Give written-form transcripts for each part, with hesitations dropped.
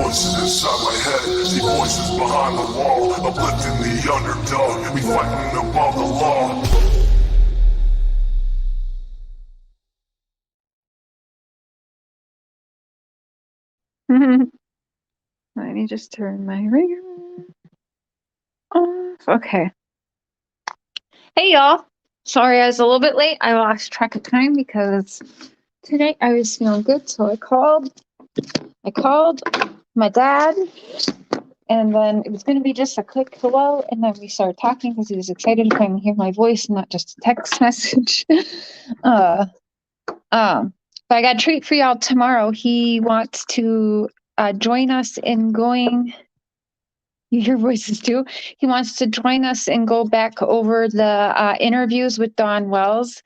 voices inside my head. See voices behind the wall, uplifting the underdog. We fighting above the law. Let me just turn my ringer off. Okay. Hey, y'all. Sorry I was a little bit late. I lost track of time because today I was feeling good, so I called my dad, and then it was going to be just a quick hello, and then we started talking because he was excited to finally hear my voice and not just a text message. But I got a treat for y'all tomorrow. He wants to join us in going. You hear voices too. He wants to join us and go back over the interviews with Dawn Wells.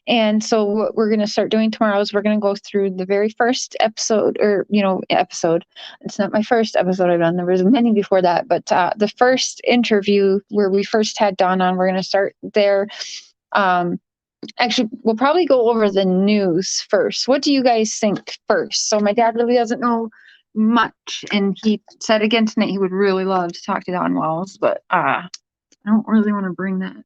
And so what we're going to start doing tomorrow is we're going to go through the very first episode, or, episode. It's not my first episode I've done. There was many before that. But the first interview where we first had Dawn on, we're going to start there. Actually, we'll probably go over the news first. What do you guys think first? So my dad really doesn't know much, and he said again tonight he would really love to talk to Dawn Wells, but I don't really want to bring that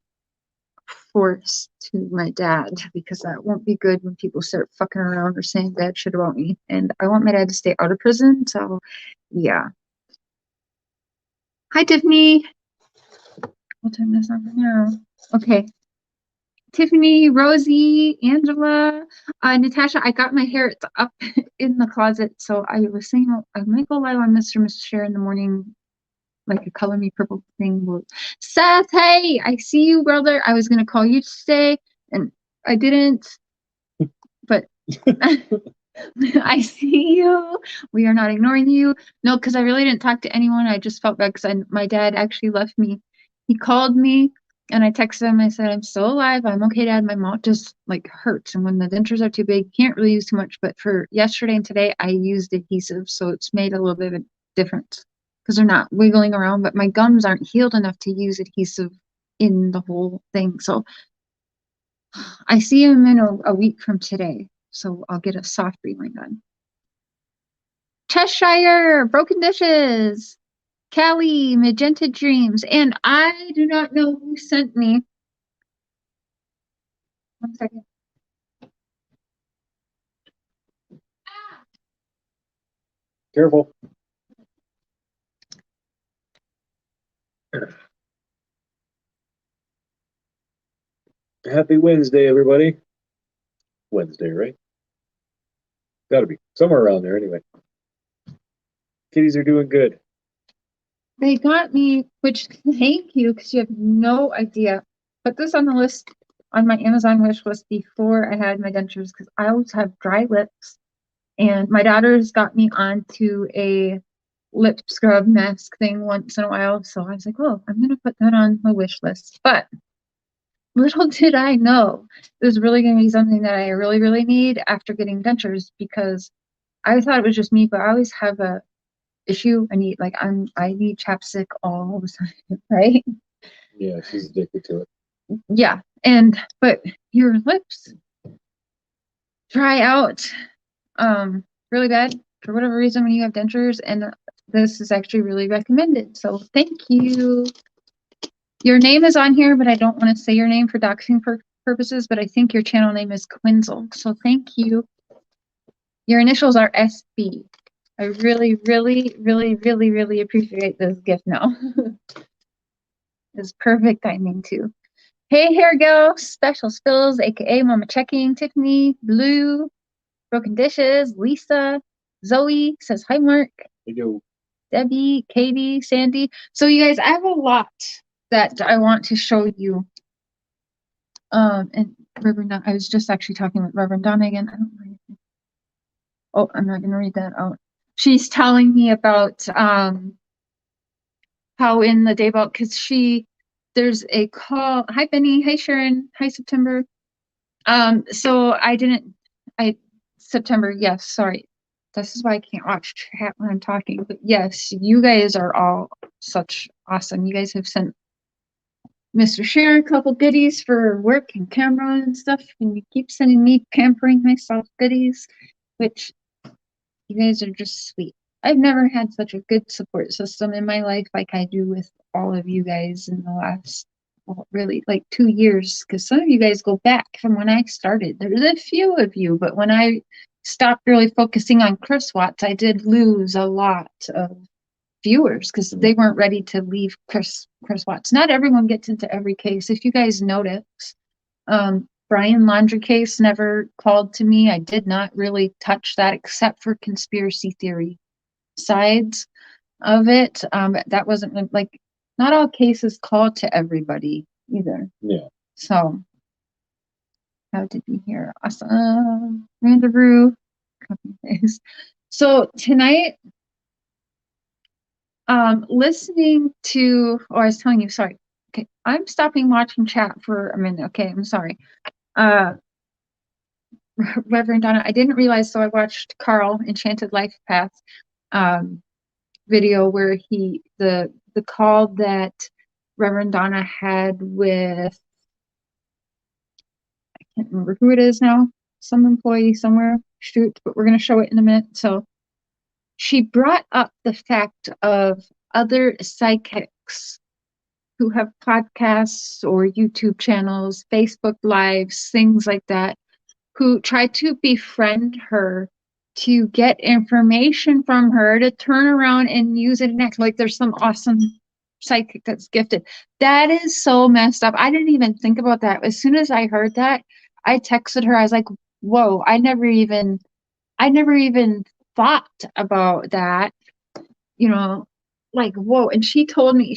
force to my dad because that won't be good when people start fucking around or saying bad shit about me, and I want my dad to stay out of prison. So yeah. Hi, Tiffany. We'll turn this on now. Okay. Tiffany, Rosie, Angela, Natasha, I got my hair, it's up in the closet, so I was saying I might go live on Mr. Share in the morning, like a Color Me Purple thing. Seth, hey, I see you, brother. I was going to call you today, and I didn't, but I see you. We are not ignoring you. No, because I really didn't talk to anyone. I just felt bad because my dad actually left me. He called me. And I texted him, I said, I'm still alive. I'm okay, Dad. My mouth just hurts. And when the dentures are too big, can't really use too much. But for yesterday and today, I used adhesive. So it's made a little bit of a difference because they're not wiggling around. But my gums aren't healed enough to use adhesive in the whole thing. So I see him in a week from today. So I'll get a soft reline done. Cheshire, Broken Dishes. Callie, Magenta Dreams, and I do not know who sent me. 1 second. Careful. Happy Wednesday, everybody. Wednesday, right? Gotta be somewhere around there anyway. Kitties are doing good. They got me, which thank you, because you have no idea. Put this on the list, on my Amazon wish list before I had my dentures, because I always have dry lips. And my daughter's got me onto a lip scrub mask thing once in a while. So I was like, oh, I'm going to put that on my wish list. But little did I know it was really going to be something that I really, really need after getting dentures, because I thought it was just me, but I always have a issue. I need chapstick all the time, right? Yeah, she's addicted to it. Yeah, but your lips dry out really bad for whatever reason when you have dentures, and this is actually really recommended. So thank you. Your name is on here, but I don't want to say your name for doxing purposes, but I think your channel name is Quinzel. So thank you. Your initials are SB. I really, really, really, really, really appreciate this gift now. It's perfect timing too. Hey, hair girl, Special Spills, aka Mama Checking, Tiffany, Blue, Broken Dishes, Lisa, Zoe says hi, Mark. Hello. Debbie, Katie, Sandy. So you guys, I have a lot that I want to show you. And Reverend Donna, I was just actually talking with Reverend Donna again. I don't know anything. Oh, I'm not gonna read that out. She's telling me about how in the day about, because there's a call. Hi Benny, hi Sharon, hi September. So September, yes, sorry. This is why I can't watch chat when I'm talking. But yes, you guys are all such awesome. You guys have sent Mr. Share a couple goodies for work and camera and stuff, and you keep sending me pampering myself goodies, which you guys are just sweet. I've never had such a good support system in my life like I do with all of you guys in the last, well, really like 2 years, because some of you guys go back from when I started. There's a few of you, but when I stopped really focusing on Chris Watts, I did lose a lot of viewers because they weren't ready to leave Chris Watts. Not everyone gets into every case. If you guys notice, Brian Laundrie case never called to me. I did not really touch that except for conspiracy theory sides of it. That wasn't like, not all cases call to everybody either. Yeah. So how did we hear? Awesome. Randaroo. So tonight, listening to, oh, I was telling you, sorry. Okay, I'm stopping watching chat for a minute. Okay, I'm sorry. Reverend Donna, I didn't realize, so I watched Carl, Enchanted LifePath, video where the call that Reverend Donna had with, I can't remember who it is now, some employee somewhere, shoot, but we're going to show it in a minute. So she brought up the fact of other psychics who have podcasts or YouTube channels, Facebook Lives, things like that, who try to befriend her to get information from her to turn around and use it and act like there's some awesome psychic that's gifted. That is so messed up. I didn't even think about that. As soon as I heard that, I texted her. I was like, whoa, I never even thought about that, you know, like, whoa. And she told me,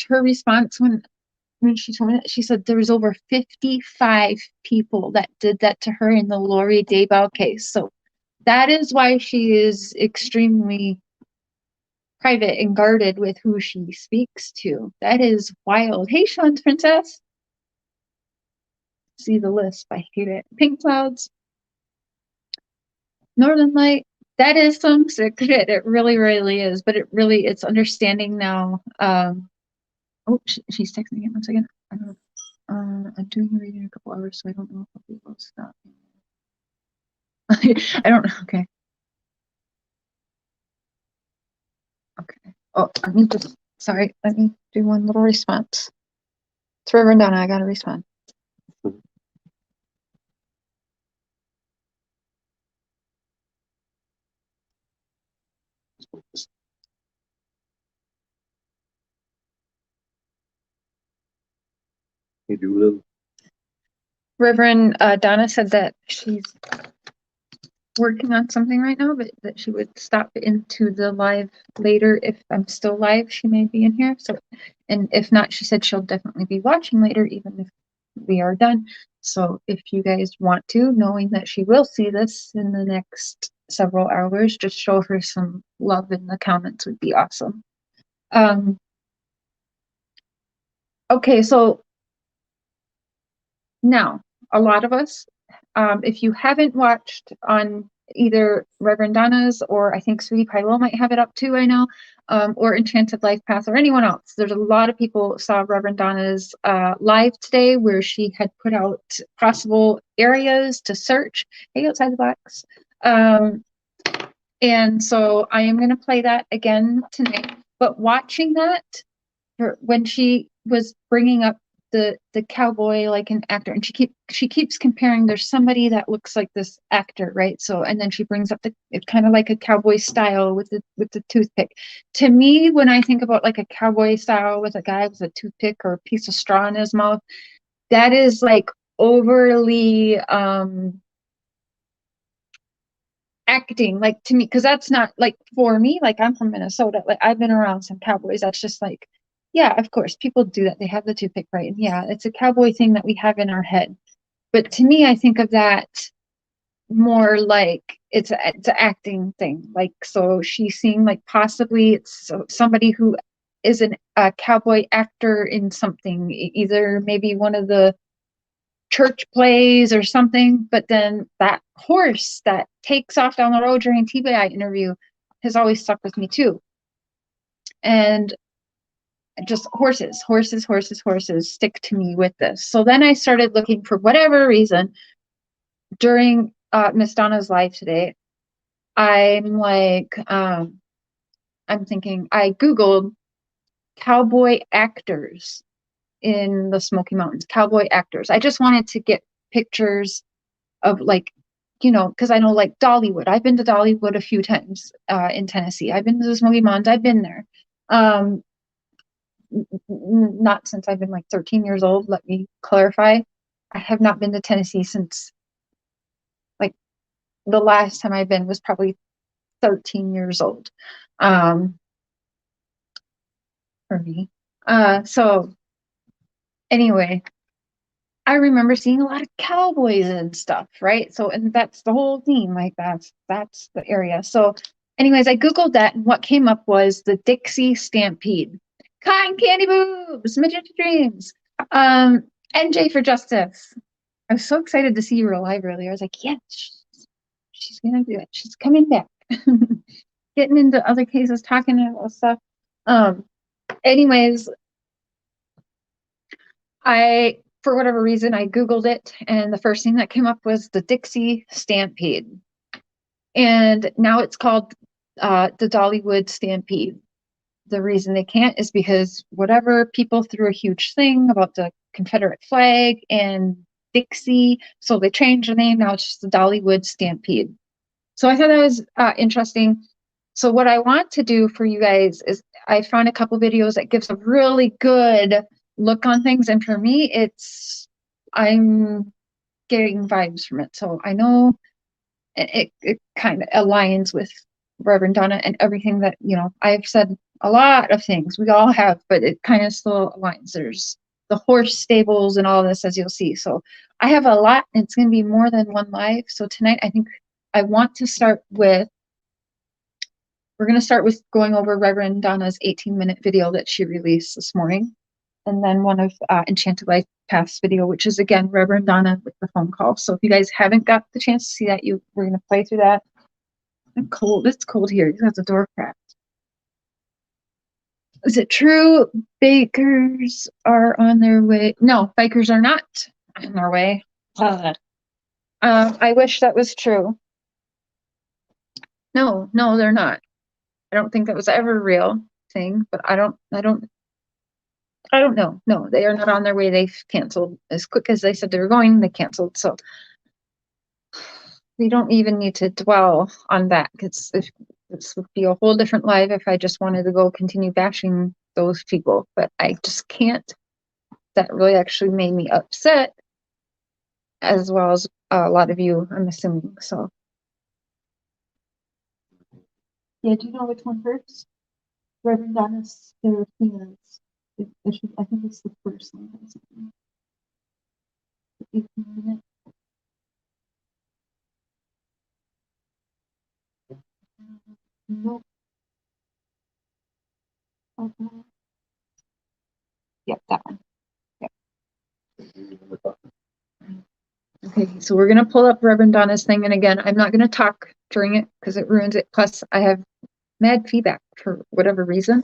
her response when she told me that, she said there was over 55 people that did that to her in the Lori Daybell case. So that is why she is extremely private and guarded with who she speaks to. That is wild. Hey, Sean's Princess. See the list. I hate it. Pink Clouds. Northern Light. That is some sick shit. It really, really is. But it's understanding now. Oh, she's texting again. 1 second. I don't know. I'm doing a reading in a couple hours, so I don't know if I'll be able to stop. I don't know. Okay. Okay. Oh, let me do one little response. It's Reverend Donna. I got to respond. You do little. Reverend Donna said that she's working on something right now, but that she would stop into the live later. If I'm still live, she may be in here. So, and if not, she said she'll definitely be watching later, even if we are done. So if you guys want to, knowing that she will see this in the next several hours, just show her some love in the comments would be awesome. Okay, so now a lot of us, if you haven't watched on either Reverend Donna's, or I think Sweetie PieLo might have it up too, I know, or Enchanted LifePath, or anyone else, there's a lot of people saw Reverend Donna's live today where she had put out possible areas to search. Hey, outside the box. And so I am going to play that again tonight. But watching that, when she was bringing up the cowboy like an actor, and she keeps comparing, there's somebody that looks like this actor, right? So, and then she brings up it's kind of like a cowboy style with the toothpick. To me, when I think about like a cowboy style with a guy with a toothpick or a piece of straw in his mouth, that is like overly acting, like, to me, because that's not like, for me, like, I'm from Minnesota, like I've been around some cowboys, that's just like, yeah, of course people do that, they have the toothpick, right? And yeah, it's a cowboy thing that we have in our head. But to me, I think of that more like it's an acting thing. Like, so she's seeing like possibly it's somebody who is a cowboy actor in something, either maybe one of the church plays or something, but then that horse that takes off down the road during TBI interview has always stuck with me too. And just horses stick to me with this. So then I started looking, for whatever reason, during Miss Donna's live today, I'm like, I'm thinking, I Googled Cowboy Actors in the Smoky Mountains. Cowboy Actors. I just wanted to get pictures of like, because I know like Dollywood. I've been to Dollywood a few times in Tennessee. I've been to the Smoky Mountains. I've been there. Not since I've been like 13 years old. Let me clarify. I have not been to Tennessee since like the last time I've been was probably 13 years old for me. So anyway, I remember seeing a lot of cowboys and stuff, right? So, and that's the whole theme, like that's the area. So anyways, I Googled that and what came up was the Dkxie Stampede. Cotton candy boobs, magenta dreams, and Jayis4Justice. I was so excited to see you were alive earlier. I was like, yes, she's gonna do it. She's coming back. Getting into other cases, talking about stuff. Anyways, for whatever reason, I Googled it, and the first thing that came up was the Dkxie Stampede. And now it's called the Dollywood Stampede. The reason they can't is because whatever, people threw a huge thing about the Confederate flag and Dkxie, so they changed the name. Now it's just the Dollywood Stampede. So I thought that was interesting. So what I want to do for you guys is I found a couple videos that gives a really good look on things, and for me I'm getting vibes from it. So I know it kind of aligns with Reverend Donna and everything that, I've said a lot of things, we all have, but it kind of still aligns. There's the horse stables and all this, as you'll see. So I have a lot, and it's going to be more than one live. So tonight I think I want to start with, we're going to start with going over Reverend Donna's 18-minute video that she released this morning. And then one of Enchanted LifePath's video, which is again Reverend Donna with the phone call. So if you guys haven't got the chance to see that, we're gonna play through that. It's cold here. You got the door cracked. Is it true bakers are on their way? No, bikers are not on their way. I wish that was true. No, they're not. I don't think that was ever a real thing, but I don't know. No, they are not on their way. They've canceled as quick as they said they were going. They canceled. So we don't even need to dwell on that, because this would be a whole different live if I just wanted to go continue bashing those people. But I just can't. That really actually made me upset, as well as a lot of you, I'm assuming. So yeah, do you know which one first? Reverend Donna Saraphina. I think it's the first one. 18-minute. Nope. Okay. Yep, that one. Yep. Okay, so we're gonna pull up Reverend Donna's thing, and again, I'm not gonna talk during it because it ruins it. Plus, I have mad feedback for whatever reason.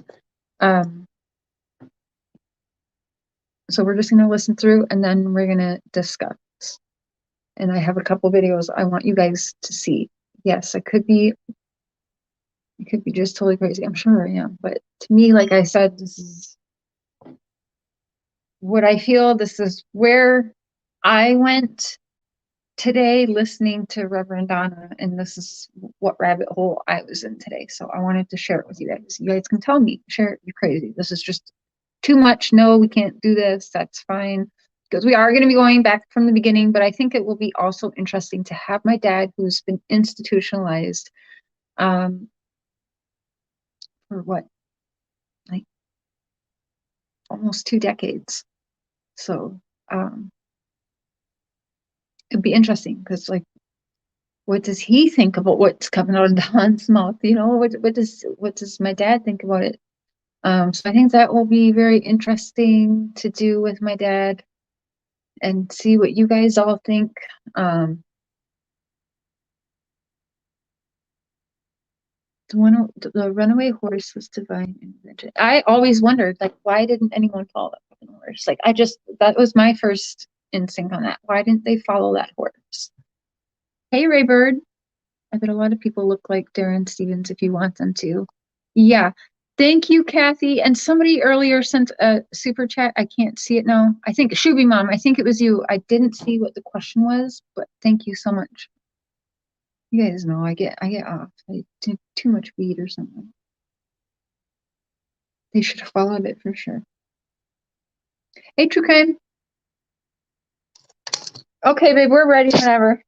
So we're just gonna listen through, and then we're gonna discuss. And I have a couple videos I want you guys to see. Yes, it could be just totally crazy. I'm sure I am, but to me, like I said, this is what I feel. This is where I went today listening to Reverend Donna, and this is what rabbit hole I was in today. So I wanted to share it with you guys. You guys can tell me, share it, you're crazy. This is just too much. No, we can't do this. That's fine. Because we are going to be going back from the beginning, but I think it will be also interesting to have my dad, who's been institutionalized for what, like almost 2 decades. So it'd be interesting, because like, what does he think about what's coming out of Don's mouth? What does my dad think about it? So I think that will be very interesting to do with my dad, and see what you guys all think. The runaway horse was divine intervention. I always wondered, like, why didn't anyone follow that fucking horse? Like, that was my first instinct on that. Why didn't they follow that horse? Hey, Raybird. I bet a lot of people look like Darren Stevens if you want them to. Yeah. Thank you, Kathy. And somebody earlier sent a super chat. I can't see it now. I think Shubi Mom. I think it was you. I didn't see what the question was, but thank you so much. You guys know I get off. I do too much weed or something. They should have followed it for sure. Hey, True Crime. Okay, babe, we're ready whenever.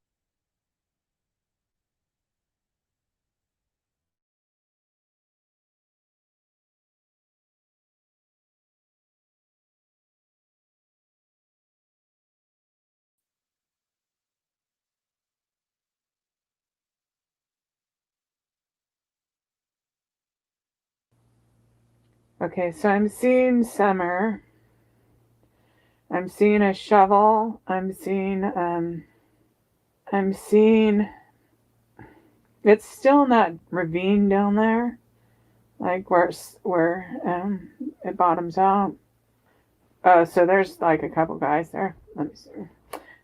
Okay, so I'm seeing summer. I'm seeing a shovel. I'm seeing it's still in that ravine down there, like where it bottoms out. Oh, so there's like a couple guys there. Let me see.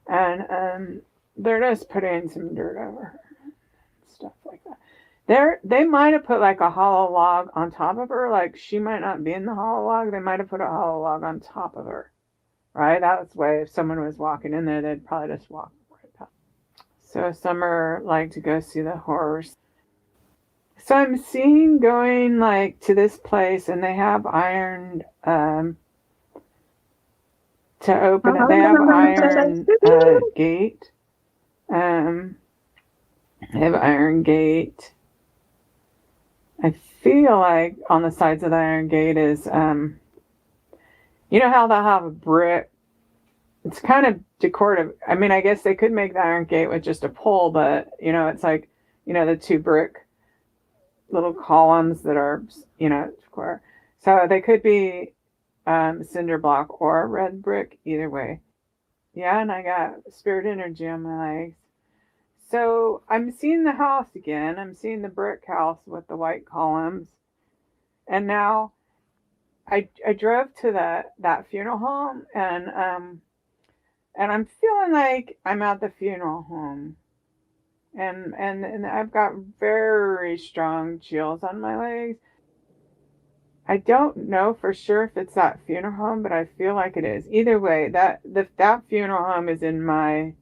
And they're just putting some dirt over her, stuff like that. They might have put like a hollow log on top of her. Like she might not be in the hollow log. They might have put a hollow log on top of her. Right? That's the way if someone was walking in there, they'd probably just walk right past. So Summer liked to go see the horse. So I'm seeing going like to this place, and they have iron to open it. They have iron gate. They have iron gate. I feel like on the sides of the iron gate is you know how they'll have a brick. It's kind of decorative. I mean, I guess they could make the iron gate with just a pole, but you know, it's like, you know, the two brick little columns that are, you know, square. So they could be cinder block or red brick, either way. Yeah, and I got spirit energy on my legs. So I'm seeing the house again. I'm seeing the brick house with the white columns. And now I drove to that funeral home, and I'm feeling like I'm at the funeral home. And I've got very strong chills on my legs. I don't know for sure if it's that funeral home, but I feel like it is. Either way, that funeral home is in my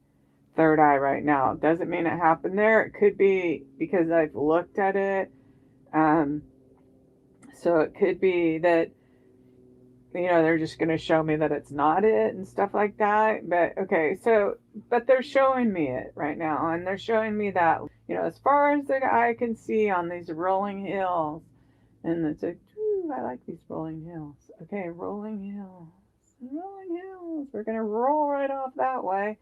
third eye right now. Doesn't mean it happened there. It could be because I've looked at it. So it could be that, you know, they're just going to show me that it's not it and stuff like that. But okay, so, but they're showing me it right now. And they're showing me that, you know, as far as the eye can see on these rolling hills. And it's like, ooh, I like these rolling hills. Okay, rolling hills. Rolling hills. We're going to roll right off that way.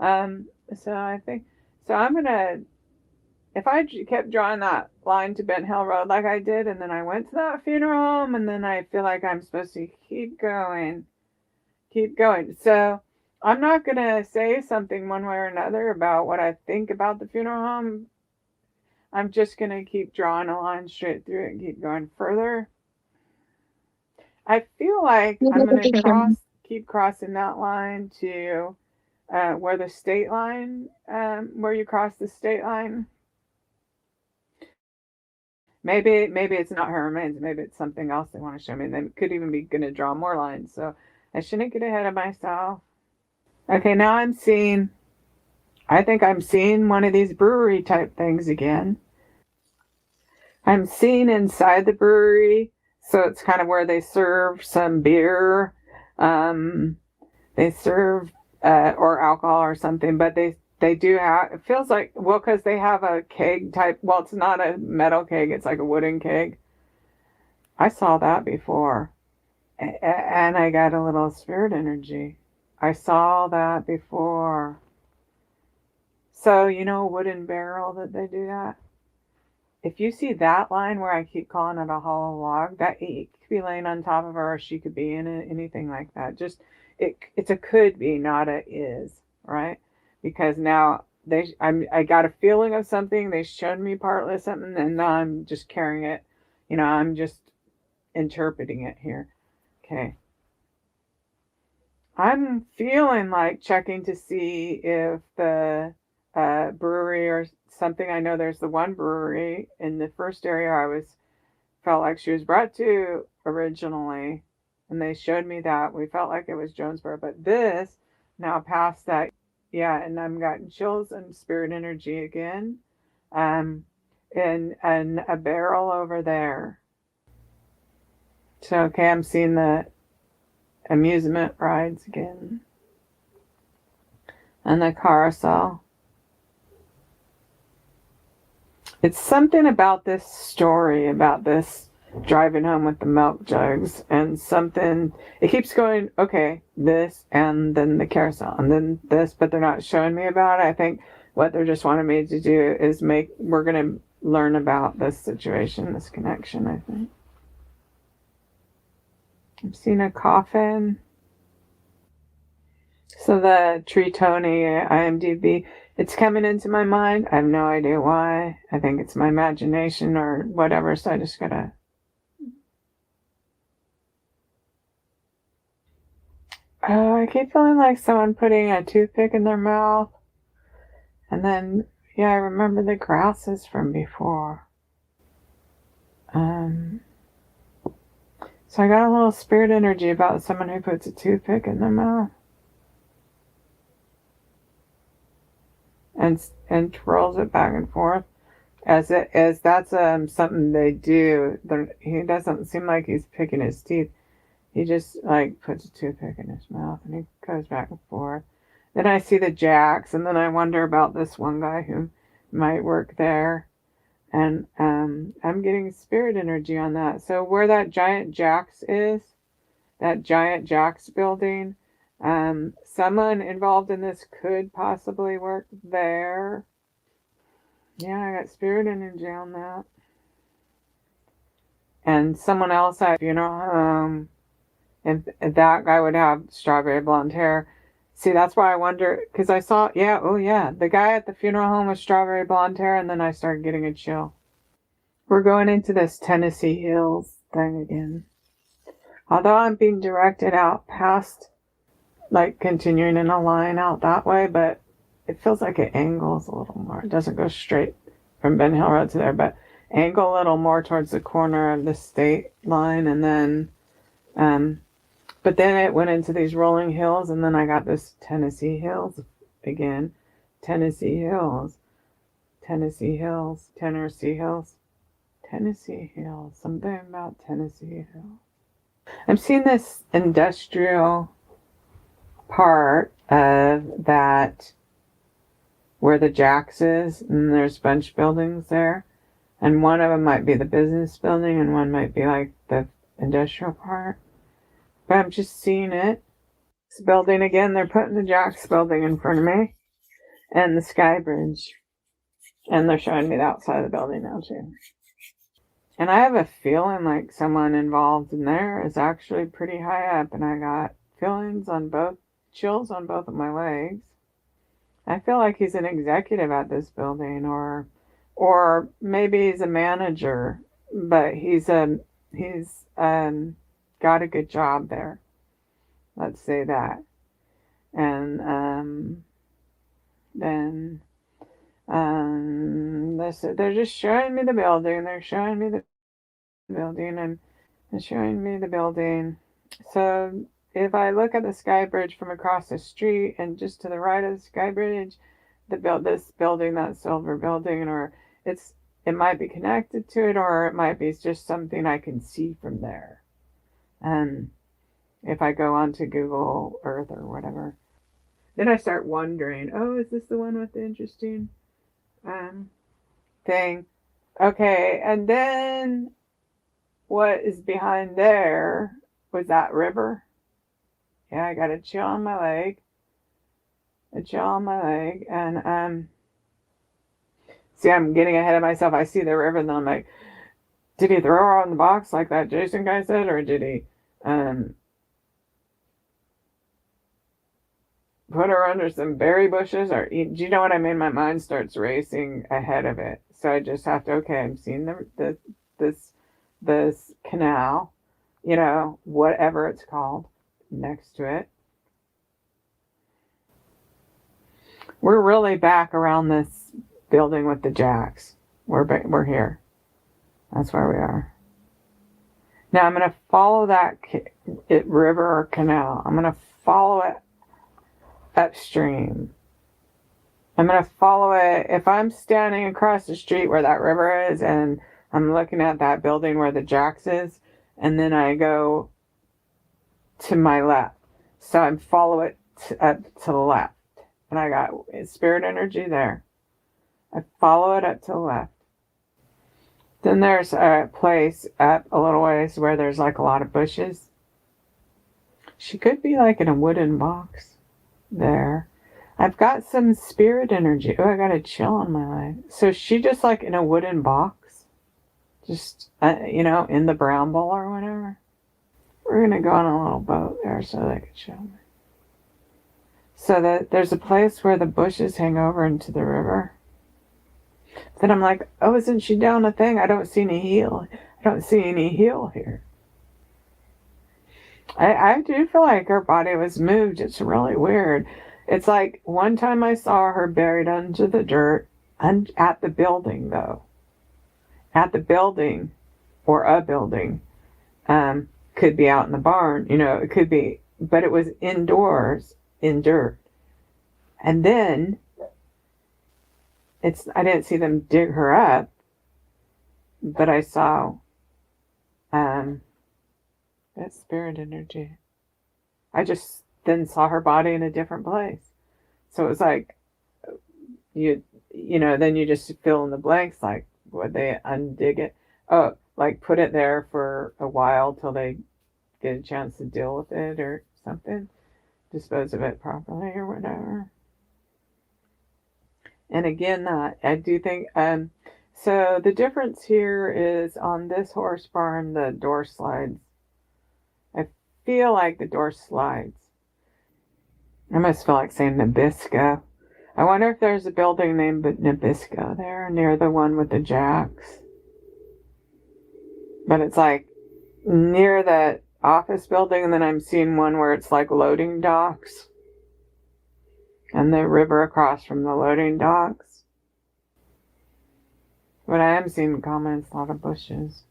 So I think, so I'm going to, if I kept drawing that line to Bent Hill Road like I did, and then I went to that funeral home, and then I feel like I'm supposed to keep going. So I'm not going to say something one way or another about what I think about the funeral home. I'm just going to keep drawing a line straight through it and keep going further. I feel like I'm going to keep crossing that line to where the state line, where you cross the state line. Maybe it's not her remains. Maybe it's something else they want to show me. They could even be going to draw more lines. So I shouldn't get ahead of myself. Okay, now I think I'm seeing one of these brewery type things again. I'm seeing inside the brewery. So it's kind of where they serve some beer. They serve or alcohol or something, but they do have, it feels like, well, because they have a keg type, well, it's not a metal keg, it's like a wooden keg. I saw that before, and I got a little spirit energy. I saw that before. So, you know, a wooden barrel that they do that? If you see that line where I keep calling it a hollow log, that it could be laying on top of her, or she could be in it, anything like that. Just, it's a could be, not a is, right? Because now I got a feeling of something. They showed me partly something, and now I'm just carrying it. You know, I'm just interpreting it here. Okay. I'm feeling like checking to see if the brewery or something. I know there's the one brewery in the first area I was felt like she was brought to originally, and they showed me that. We felt like it was Jonesboro, but this, now past that, yeah, and I'm gotten chills and spirit energy again. And a barrel over there. So, okay, I'm seeing the amusement rides again. And the carousel. It's something about this story, about this driving home with the milk jugs, and something, it keeps going, okay, this, and then the carousel, and then this, but they're not showing me about it. I think what they're just wanting me to do is we're going to learn about this situation, this connection, I think. I've seen a coffin. So the Tree Tony IMDb, it's coming into my mind. I have no idea why. I think it's my imagination or whatever, so I just gotta... Oh, I keep feeling like someone putting a toothpick in their mouth. And then, yeah, I remember the grasses from before. So I got a little spirit energy about someone who puts a toothpick in their mouth. And twirls it back and forth as that's something they do. He doesn't seem like he's picking his teeth. He just like puts a toothpick in his mouth and he goes back and forth. Then I see the jacks, and then I wonder about this one guy who might work there. And I'm getting spirit energy on that. So where that giant Jack's is, that giant Jack's building, someone involved in this could possibly work there. Yeah, I got spirit energy on that. And someone else at funeral home, and that guy would have strawberry blonde hair. See, that's why I wonder, because I saw, the guy at the funeral home with strawberry blonde hair, and then I started getting a chill. We're going into this Tennessee Hills thing again. Although I'm being directed out past, like continuing in a line out that way, but it feels like it angles a little more. It doesn't go straight from Ben Hill Road to there, but angle a little more towards the corner of the state line, and then, but then it went into these rolling hills, and then I got this Tennessee Hills again. Tennessee Hills. Tennessee Hills. Tennessee Hills. Tennessee Hills. Something about Tennessee Hills. I'm seeing this industrial part of that where the Jacks is, and there's a bunch of buildings there. And one of them might be the business building, and one might be like the industrial part. But I'm just seeing it. This building again, they're putting the Jacks building in front of me. And the Sky Bridge. And they're showing me the outside of the building now too. And I have a feeling like someone involved in there is actually pretty high up. And I got chills on both of my legs. I feel like he's an executive at this building, or maybe he's a manager, but he's got a good job there. Let's say that. And then they're just showing me the building. They're showing me the building, and they're showing me the building. So if I look at the Sky Bridge from across the street, and just to the right of the Sky Bridge, this building, that silver building, or it might be connected to it, or it might be just something I can see from there. And if I go onto Google Earth or whatever, then I start wondering, oh, is this the one with the interesting thing? Okay, and then what is behind there was that river. Yeah, I got a chill on my leg. And see, I'm getting ahead of myself. I see the river, and then I'm like, did he throw her on the box like that Jason guy said, or did he put her under some berry bushes? Or do you know what I mean? My mind starts racing ahead of it, so I just have to. Okay, I'm seeing this canal, whatever it's called, next to it. We're really back around this building with the Jacks. We're here. That's where we are. Now I'm going to follow that river or canal. I'm going to follow it upstream. I'm going to follow it. If I'm standing across the street where that river is and I'm looking at that building where the Jacks is, and then I go to my left. So I follow it up to the left. And I got spirit energy there. I follow it up to the left. Then there's a place up a little ways where there's like a lot of bushes. She could be like in a wooden box there. I've got some spirit energy. Oh, I got a chill on my leg. So she just like in a wooden box. Just, in the brown bowl or whatever. We're going to go on a little boat there so they can show me. So that there's a place where the bushes hang over into the river. Then I'm like, oh, isn't she down a thing? I don't see any heel. I don't see any heel here. I do feel like her body was moved. It's really weird. It's like one time I saw her buried under the dirt at the building, though. At the building, or a building. Could be out in the barn, it could be. But it was indoors, in dirt. And then, I didn't see them dig her up, but I saw that spirit energy. I just then saw her body in a different place. So it was like, then you just fill in the blanks, like, would they undig it? Oh, like put it there for a while till they get a chance to deal with it or something. Dispose of it properly or whatever. And again, I do think, so the difference here is on this horse barn, the door slides. I feel like the door slides. I must feel like saying Nabisco. I wonder if there's a building named Nabisco there near the one with the Jacks. But it's like near the office building, and then I'm seeing one where it's like loading docks. And the river across from the loading docks. But I am seeing comments, a lot of bushes.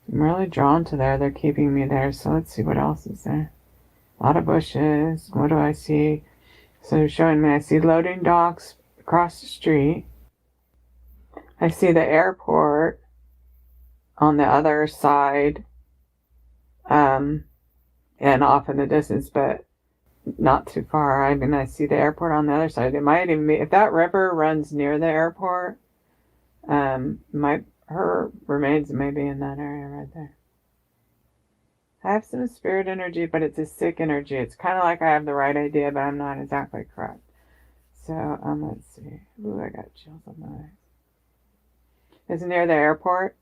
I'm really drawn to there. They're keeping me there. So let's see what else is there. A lot of bushes. What do I see? So they're showing me, I see loading docks across the street. I see the airport on the other side. And off in the distance, but not too far. I mean, I see the airport on the other side. It might even be, if that river runs near the airport, her remains may be in that area right there. I have some spirit energy, but it's a sick energy. It's kind of like I have the right idea, but I'm not exactly correct. So, let's see. Ooh, I got chills on my eyes. Is it near the airport?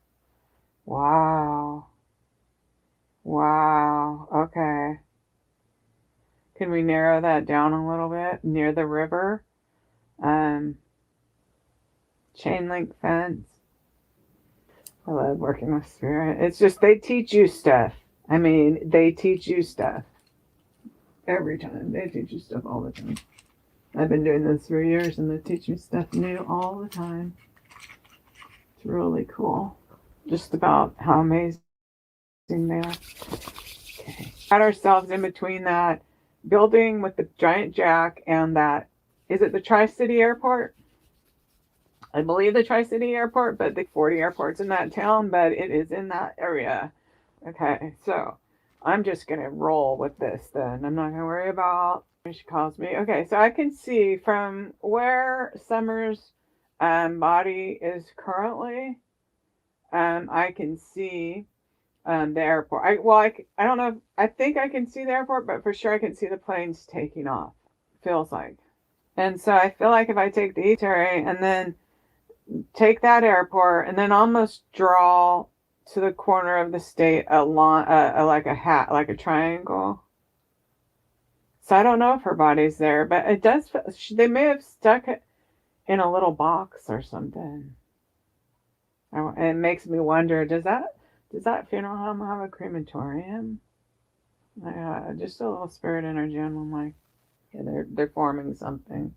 Wow. Wow. Okay. Can we narrow that down a little bit? Near the river? Chain link fence. I love working with spirit. It's just, they teach you stuff. I mean, they teach you stuff. Every time. They teach you stuff all the time. I've been doing this for years and they teach me stuff new all the time. It's really cool. Just about how amazing they are. Okay. Got ourselves in between that building with the giant jack and that, is it the Tri-City Airport? I believe the Tri-City Airport, but the 40 airports in that town, but it is in that area. Okay, so I'm just going to roll with this then. I'm not going to worry about when she calls me. Okay, so I can see from where Summer's body is currently, I can see the airport. I don't know. I think I can see the airport, but for sure I can see the planes taking off. Feels like. And so I feel like if I take the E-Terry and then take that airport and then almost draw to the corner of the state like a hat, like a triangle. So I don't know if her body's there, but it does. They may have stuck it in a little box or something. It makes me wonder, does that funeral home have a crematorium? Just a little spirit energy on them, like, yeah, they're forming something.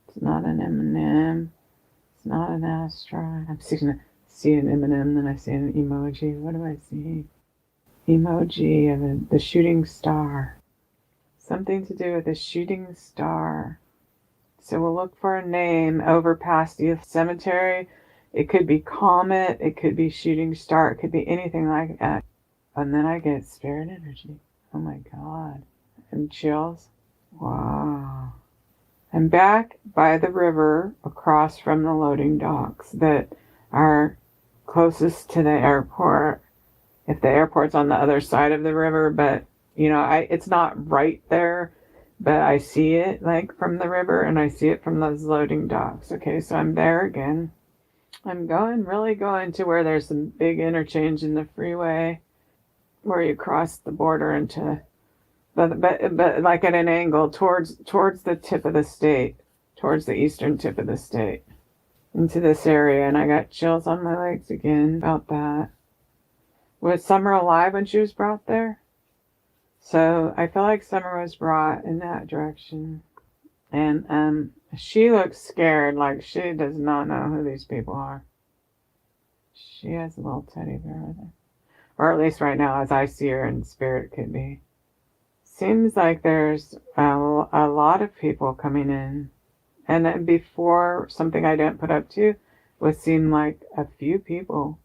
It's not an M&M. It's not an asteroid. I'm see an M&M, then I see an emoji. What do I see? emoji of the shooting star. Something to do with a shooting star. So we'll look for a name over past Youth Cemetery. It could be Comet. It could be Shooting Star. It could be anything like that. And then I get spirit energy. Oh my God. And chills. Wow. I'm back by the river across from the loading docks that are closest to the airport. If the airport's on the other side of the river, but it's not right there, but I see it like from the river and I see it from those loading docks. Okay, so I'm there again. I'm really going to where there's some big interchange in the freeway where you cross the border into, but like at an angle towards the tip of the state, towards the eastern tip of the state, into this area. And I got chills on my legs again about that. Was Summer alive when she was brought there? So I feel like Summer was brought in that direction. And she looks scared, like she does not know who these people are. She has a little teddy bear with her. Or at least right now, as I see her in spirit, could be. Seems like there's a lot of people coming in. And then before, something I didn't put up to would seem like a few people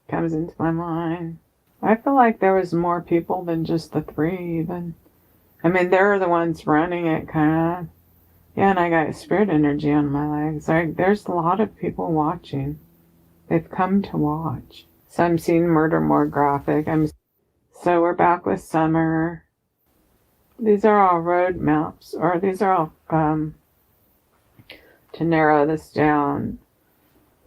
comes into my mind. I feel like there was more people than just the three even. I mean, they're the ones running it, kind of. Yeah, and I got spirit energy on my legs. Like, there's a lot of people watching. They've come to watch. So I'm seeing murder more graphic. So we're back with Summer. These are all road maps, or these are all to narrow this down.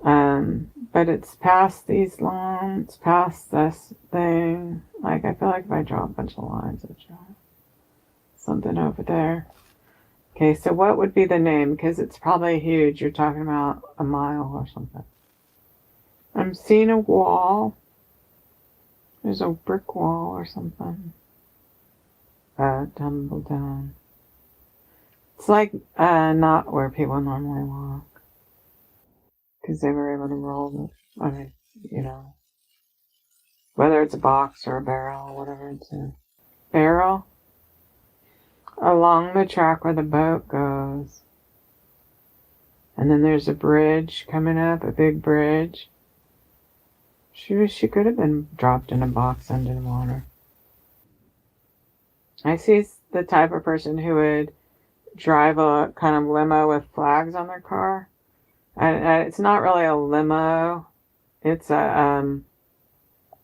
But it's past these lines, past this thing. Like, I feel like if I draw a bunch of lines, I'd draw something over there. Okay, so what would be the name? Because it's probably huge. You're talking about a mile or something. I'm seeing a wall. There's a brick wall or something. Tumble down. It's like not where people normally walk. Because they were able to roll it. I mean, whether it's a box or a barrel, whatever it's a barrel. Along the track where the boat goes. And then there's a bridge coming up, a big bridge. She could have been dropped in a box under the water. I see the type of person who would drive a kind of limo with flags on their car. And it's not really a limo. It's a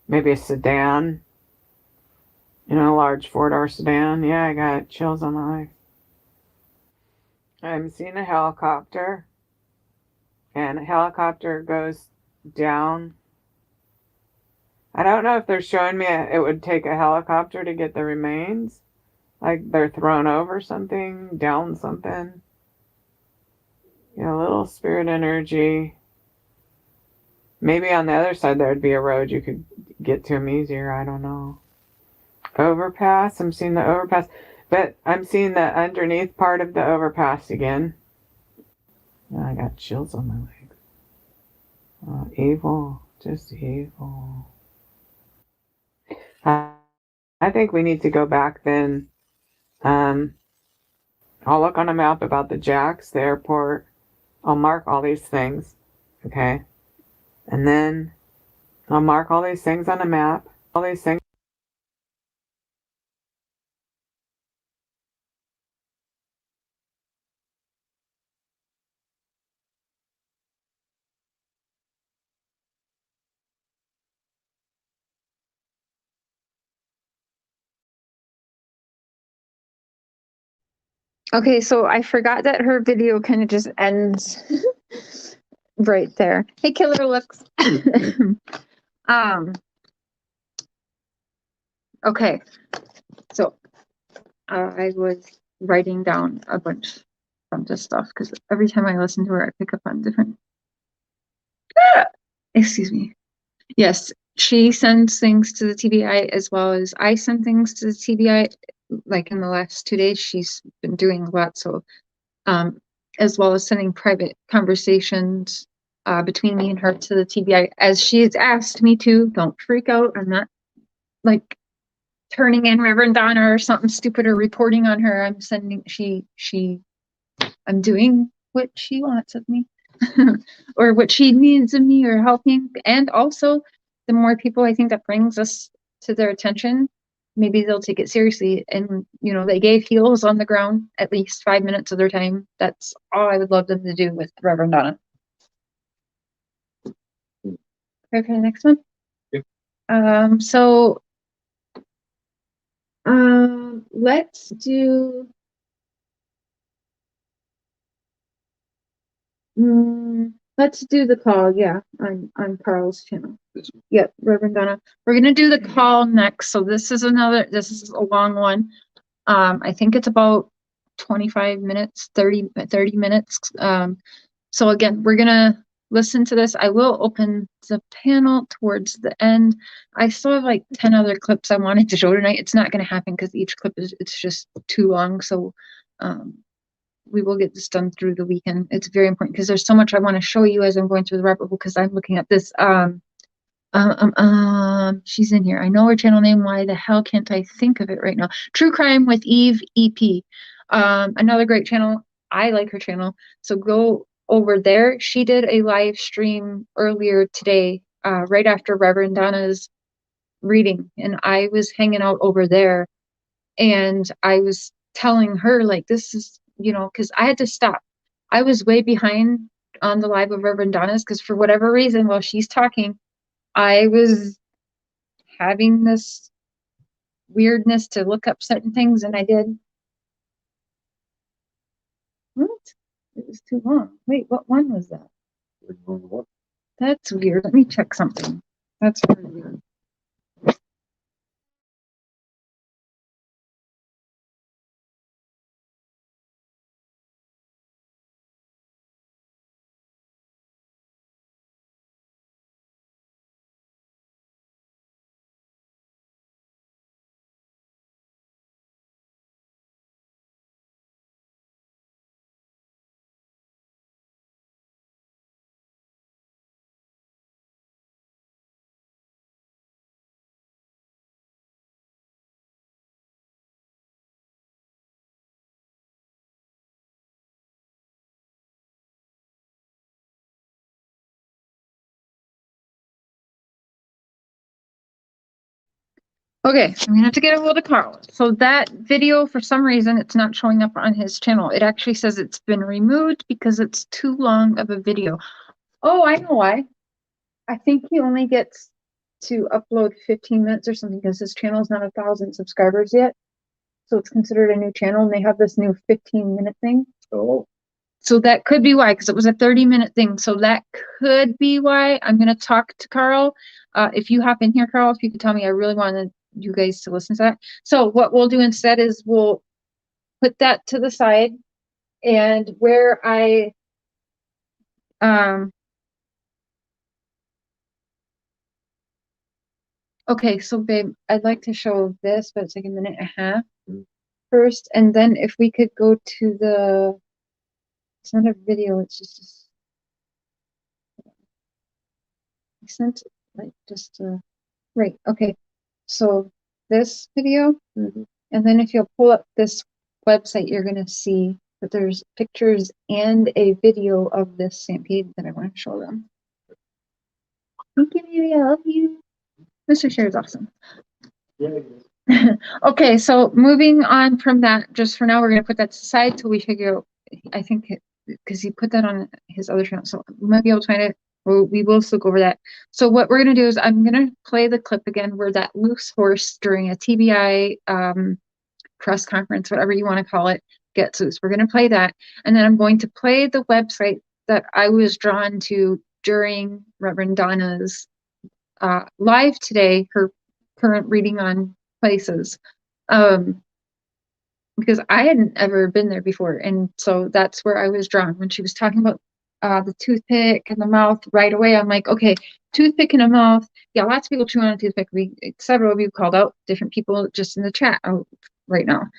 maybe a sedan. A large 4-door sedan. Yeah, I got chills on my legs. I'm seeing a helicopter. And a helicopter goes down. I don't know if they're showing me it would take a helicopter to get the remains. Like they're thrown over something, down something. A little spirit energy. Maybe on the other side there would be a road you could get to them easier. I don't know. Overpass. I'm seeing the overpass. But I'm seeing the underneath part of the overpass again. I got chills on my legs. Evil. Just evil. I think we need to go back then. I'll look on a map about the jacks, the airport. I'll mark all these things. Okay. And then I'll mark all these things on a map. All these things. Okay, so I forgot that her video kind of just ends right there. Hey, Killer Looks. Okay, so I was writing down a bunch of stuff because every time I listen to her, I pick up on different. Excuse me. Yes, she sends things to the TBI as well as I send things to the TBI. Like in the last 2 days, she's been doing a lot. So, as well as sending private conversations between me and her to the TBI, as she has asked me to. Don't freak out. I'm not like turning in Reverend Donna or something stupid or reporting on her. I'm doing what she wants of me or what she needs of me or helping. And also the more people I think that brings us to their attention, maybe they'll take it seriously. And, they gave heels on the ground at least 5 minutes of their time. That's all I would love them to do with Reverend Donna. Okay, the next one. Yep. Let's do the call, yeah, on Carl's channel. Yep, Reverend Donna. We're gonna do the call next. So this is a long one. I think it's about 25 minutes, 30 minutes. So again, we're gonna listen to this. I will open the panel towards the end. I still have like 10 other clips I wanted to show tonight. It's not gonna happen because each clip it's just too long. So we will get this done through the weekend. It's very important because there's so much I want to show you as I'm going through the rabbit hole because I'm looking at this. She's in here. I know her channel name. Why the hell can't I think of it right now? True Crime with Eve EP. Another great channel. I like her channel. So go over there. She did a live stream earlier today, right after Reverend Donna's reading. And I was hanging out over there and I was telling her like, this is, because I had to stop. I was way behind on the live of Reverend Donna's because for whatever reason, while she's talking, I was having this weirdness to look up certain things, and I did. What? It was too long. Wait, what one was that? That's weird. Let me check something. That's really weird. Okay, I'm gonna have to get a hold of Carl. So that video, for some reason, it's not showing up on his channel. It actually says it's been removed because it's too long of a video. Oh, I know why. I think he only gets to upload 15 minutes or something because his channel is not 1,000 subscribers yet. So it's considered a new channel and they have this new 15-minute thing. Oh. So that could be why, because it was a 30-minute thing. So that could be why. I'm going to talk to Carl. If you hop in here, Carl, if you could tell me, I really wanted you guys to listen to that. So what we'll do instead is we'll put that to the side, and where okay, so babe, I'd like to show this, but it's like a minute and a half first, and then if we could go to the, it's not a video, it's just I sent like just right, okay. So this video, and then if you'll pull up this website, you're gonna see that there's pictures and a video of this Stampede that I want to show them. Thank you, baby. I love you. Mr. Share is awesome. Okay, so moving on from that, just for now, we're gonna put that aside till we figure out. I think because he put that on his other channel, so we might be able to find it. We will still go over that. So what we're gonna do is I'm gonna play the clip again where that loose horse during a TBI press conference, whatever you want to call it, gets loose. We're gonna play that, and then I'm going to play the website that I was drawn to during Reverend Donna's live today, her current reading on places, because I hadn't ever been there before, and so that's where I was drawn when she was talking about the toothpick and the mouth. Right away, I'm like, okay, toothpick in a mouth. Yeah, lots of people chew on a toothpick. Several of you called out different people just in the chat right now.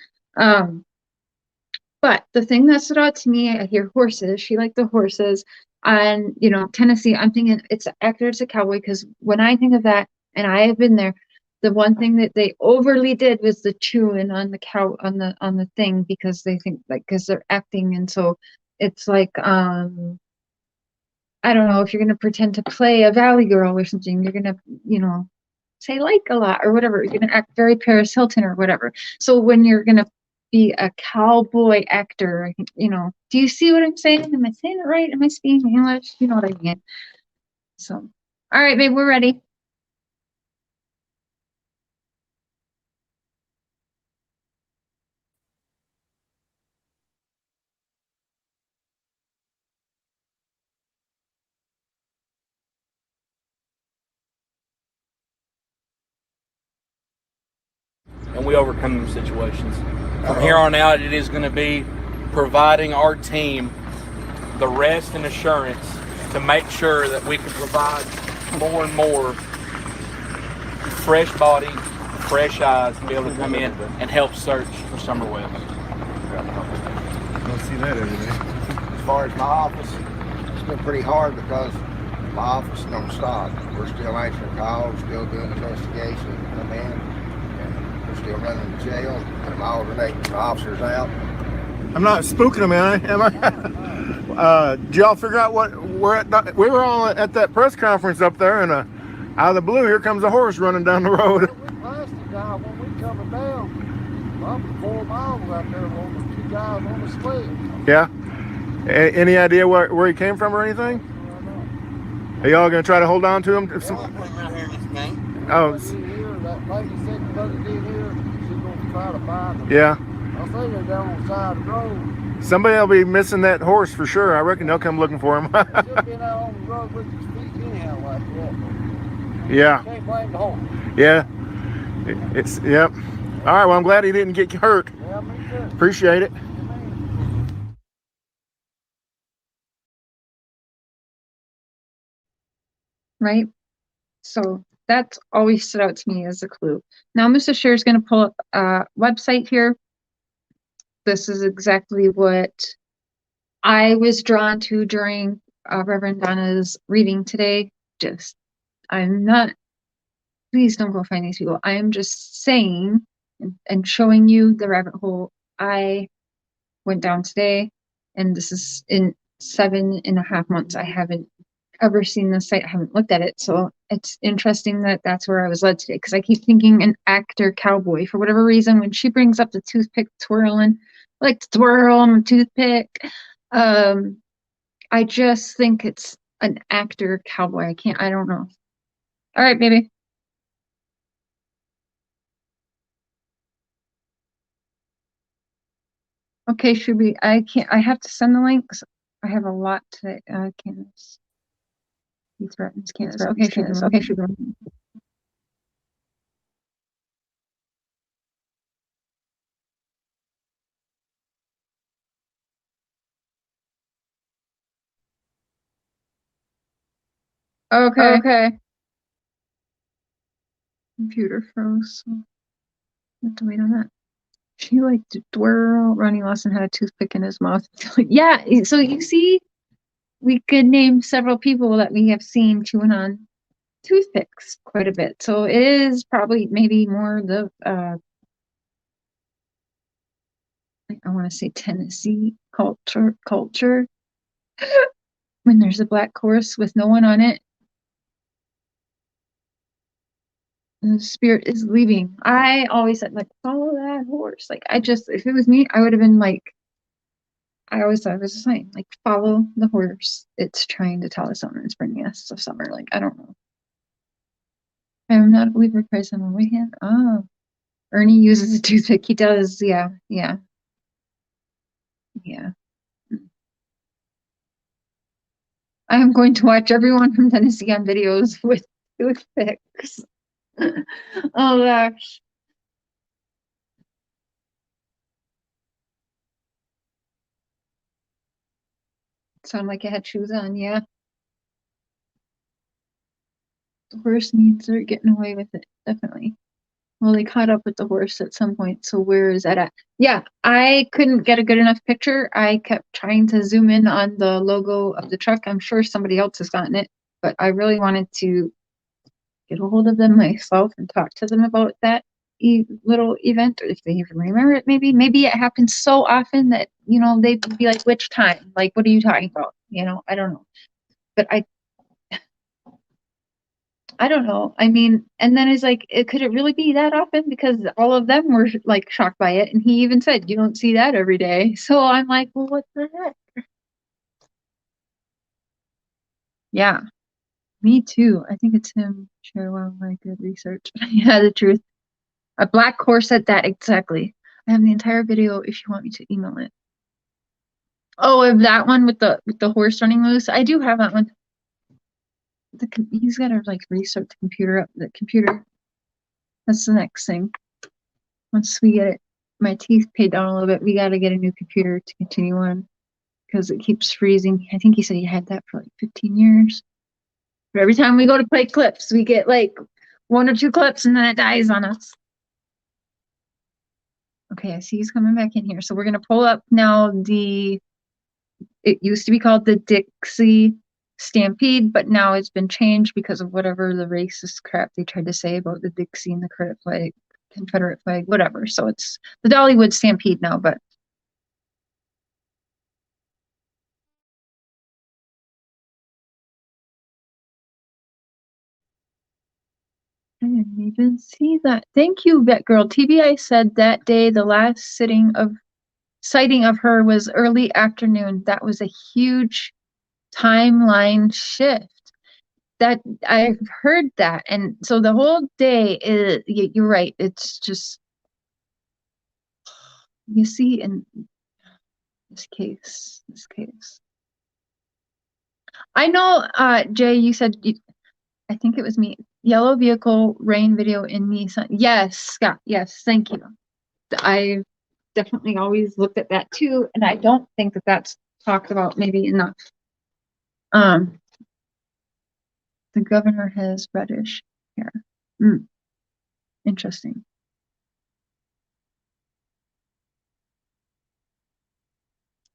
But the thing that stood out to me, I hear horses. She liked the horses. And, Tennessee, I'm thinking it's actor, it's a cowboy, because when I think of that, and I have been there, The one thing that they overly did was the chewing on the cow on the thing, because they think like, because they're acting, and so it's like I don't know, if you're gonna pretend to play a Valley Girl or something, you're gonna, say like a lot or whatever. You're gonna act very Paris Hilton or whatever. So when you're gonna be a cowboy actor, do you see what I'm saying? Am I saying it right? Am I speaking English? You know what I mean? So, all right, babe, we're ready. And we overcome them situations. From here on out, it is going to be providing our team the rest and assurance to make sure that we can provide more and more fresh body, fresh eyes to be able to come in and help search for Summer Webb. Don't see that every day. As far as my office, it's been pretty hard because my office don't stop. We're still answering calls, still doing investigations, come in, and we're still running the jail, and I'm alternating the officers out. I'm not spooking them, am I? Did y'all figure out what we're at? We were all at that press conference up there, and out of the blue, here comes a horse running down the road. Plastic guy, when we coming down, I'm 4 miles out there on the 2 guys on the sled. Yeah. Any idea where he came from or anything? Are y'all gonna try to hold on to him? Right here in this game. Oh, That lady said the other day here, she's gonna try to find them. yeah. I think they're down on the side of the road. Somebody will be missing that horse for sure. I reckon they'll come looking for him. Should been out on the road with his feet anyhow like that. Yeah. Can't blame the horse. Yeah. It's yep. All right. Well, I'm glad he didn't get hurt. Yeah, me too. Appreciate it. Right? So that's always stood out to me as a clue. Now, Mr. Scheer is going to pull up a website here. This is exactly what I was drawn to during Reverend Donna's reading today. I'm not, please don't go find these people. I am just saying and showing you the rabbit hole I went down today. And this is in 7.5 months. I haven't ever seen this site. I haven't looked at it. So it's interesting that that's where I was led today, because I keep thinking an actor cowboy for whatever reason. When she brings up the toothpick twirling, I like to twirl on a toothpick. I just think it's an actor cowboy. I don't know. All right, baby. Okay, Shubi, I have to send the links. I have a lot to, Candus. He threatens Candus. Okay, Candus. Okay, Shubi. Okay. Computer froze, so I have to wait on that. She liked to twirl. Ronnie Lawson had a toothpick in his mouth. Yeah, so you see, we could name several people that we have seen chewing on toothpicks quite a bit. So it is probably maybe more the I want to say Tennessee culture. When there's a black horse with no one on it, the spirit is leaving. I always said, like, follow that horse. Like, if it was me, I would have been like, I always thought it was the same. Like, follow the horse. It's trying to tell us something. It's bringing us to summer. Like, I don't know. I'm not a believer of Christ on the way hand. Oh, Ernie uses a toothpick. He does. Yeah. I am going to watch everyone from Tennessee on videos with toothpicks. Oh gosh. Sound like it had shoes on, yeah. The horse means they're getting away with it, definitely. Well, they caught up with the horse at some point, so where is that at? Yeah, I couldn't get a good enough picture. I kept trying to zoom in on the logo of the truck. I'm sure somebody else has gotten it, but I really wanted to get a hold of them myself and talk to them about that little event, or if they even remember it. Maybe it happens so often that, you know, they'd be like, which time? Like, what are you talking about? You know, I don't know. But I don't know. I mean, and then it's like, could it really be that often? Because all of them were like shocked by it. And he even said, you don't see that every day. So I'm like, well, what the heck? Yeah, me too. I think it's him. Share well, my good research. Yeah, the truth. A black horse said that exactly. I have the entire video if you want me to email it. Oh, of that one with the horse running loose. I do have that one. He's got to like restart the computer up. The computer. That's the next thing. Once we get it, my teeth paid down a little bit, we got to get a new computer to continue on because it keeps freezing. I think he said he had that for like 15 years. But every time we go to play clips, we get like 1 or 2 clips and then it dies on us. Okay, I see he's coming back in here. So we're going to pull up now it used to be called the Dkxie Stampede, but now it's been changed because of whatever the racist crap they tried to say about the Dkxie and the Confederate flag, whatever. So it's the Dollywood Stampede now, but I didn't even see that. Thank you, Girl. TBI said that day the last sighting of her was early afternoon. That was a huge timeline shift. That I've heard that, and so the whole day is. You're right. It's just, you see, in this case. I know, Jay. You said I think it was me. Yellow vehicle rain video in Nissan. Yes, Scott. Yes, thank you. I definitely always looked at that too, and I don't think that that's talked about maybe enough. The governor has reddish hair. Interesting.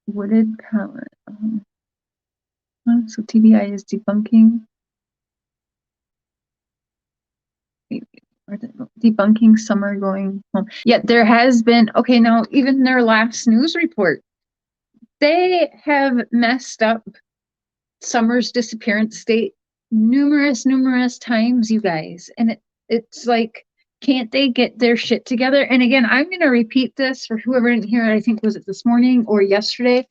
Wooded color. So TBI is debunking. Debunking Summer going home. Yeah, there has been. Okay, now even their last news report, they have messed up Summer's disappearance date numerous times, you guys. And it's like, can't they get their shit together? And again, I'm going to repeat this for whoever didn't hear it. I think was it this morning or yesterday.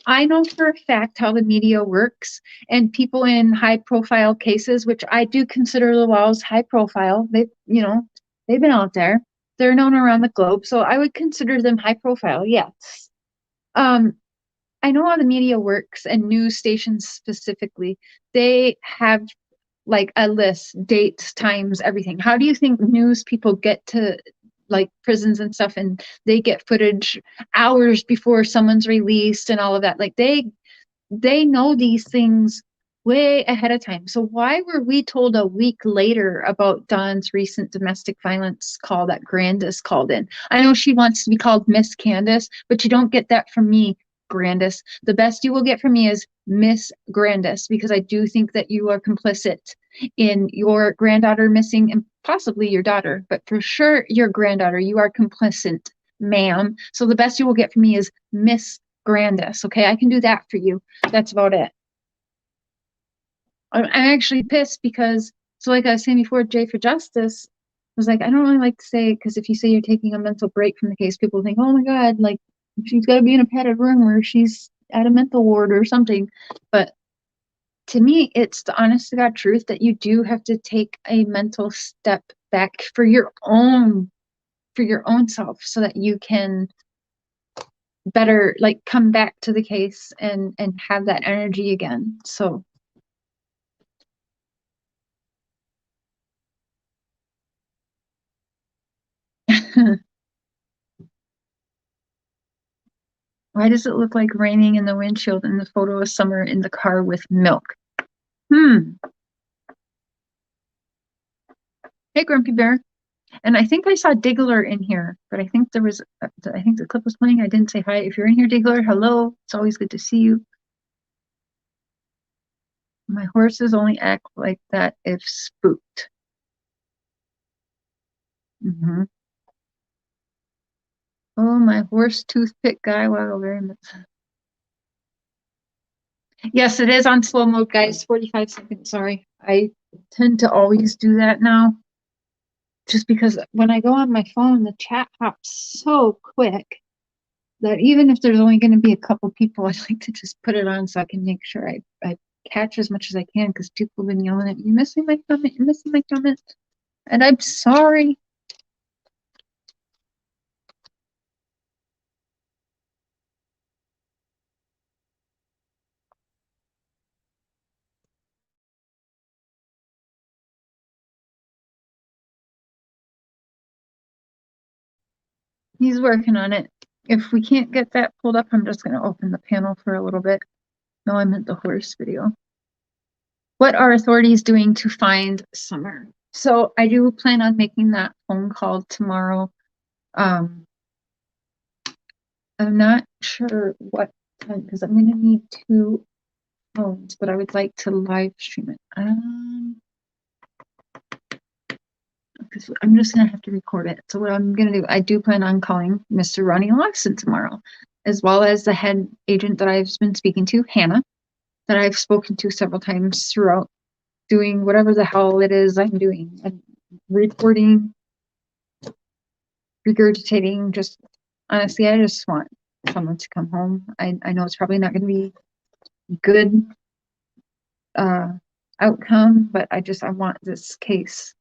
I know for a fact how the media works, and people in high profile cases, which I do consider the Walls high profile. They've been out there. They're known around the globe. So I would consider them high profile. Yes. I know how the media works, and news stations specifically. They have like a list, dates, times, everything. How do you think news people get to like prisons and stuff, and they get footage hours before someone's released and all of that? Like they know these things way ahead of time. So why were we told a week later about Dawn's recent domestic violence call that Grandis called in? I know she wants to be called Miss Candus, but you don't get that from me, Grandis. The best you will get from me is Miss Grandis, because I do think that you are complicit in your granddaughter missing, and possibly your daughter, but for sure your granddaughter. You are complicit, ma'am. So the best you will get from me is Miss Grandis. Okay, I can do that for you. That's about it. I'm actually pissed because, so like I was saying before, Jayis4Justice was like, I don't really like to say, because if you say you're taking a mental break from the case, people think, oh my God, like she's got to be in a padded room where she's at a mental ward or something. But to me, it's the honest to God truth that you do have to take a mental step back for your own self, so that you can better like come back to the case and have that energy again. So why does it look like raining in the windshield in the photo of Summer in the car with milk? Hey, Grumpy Bear. And I think I saw Diggler in here, but I think I think the clip was playing. I didn't say hi. If you're in here, Diggler, hello. It's always good to see you. My horses only act like that if spooked. Mm-hmm. Oh, my horse toothpick guy. Wow, very much. Yes, it is on slow mode, guys. 45 seconds. Sorry. I tend to always do that now. Just because when I go on my phone, the chat hops so quick that even if there's only going to be a couple people, I'd like to just put it on so I can make sure I catch as much as I can, because people have been yelling at me, "You're missing my comment, you're missing my comment." And I'm sorry. He's working on it. If we can't get that pulled up, I'm just going to open the panel for a little bit. No, I meant the horse video. What are authorities doing to find Summer? So I do plan on making that phone call tomorrow. I'm not sure what time, because I'm going to need 2 phones, but I would like to live stream it. Because I'm just going to have to record it. So what I'm going to do, I do plan on calling Mr. Ronnie Lawson tomorrow, as well as the head agent that I've been speaking to, Hannah, that I've spoken to several times throughout, doing whatever the hell it is I'm doing. I'm reporting, regurgitating, just honestly, I just want someone to come home. I know it's probably not going to be good outcome, but I want this case.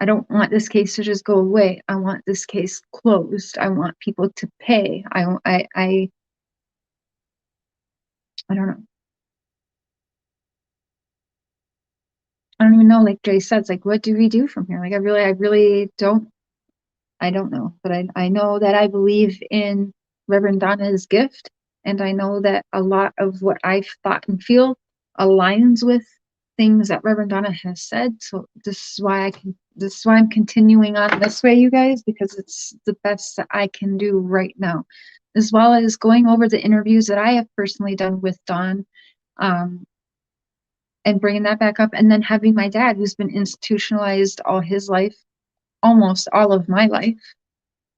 I don't want this case to just go away. I want this case closed. I want people to pay. I don't know. I don't even know, like Jay said, it's like, what do we do from here? Like, I really don't know, but I know that I believe in Reverend Donna's gift, and I know that a lot of what I've thought and feel aligns with things that Reverend Donna has said. So this is why I'm continuing on this way, you guys, because it's the best that I can do right now, as well as going over the interviews that I have personally done with Dawn, and bringing that back up, and then having my dad, who's been institutionalized all his life, almost all of my life,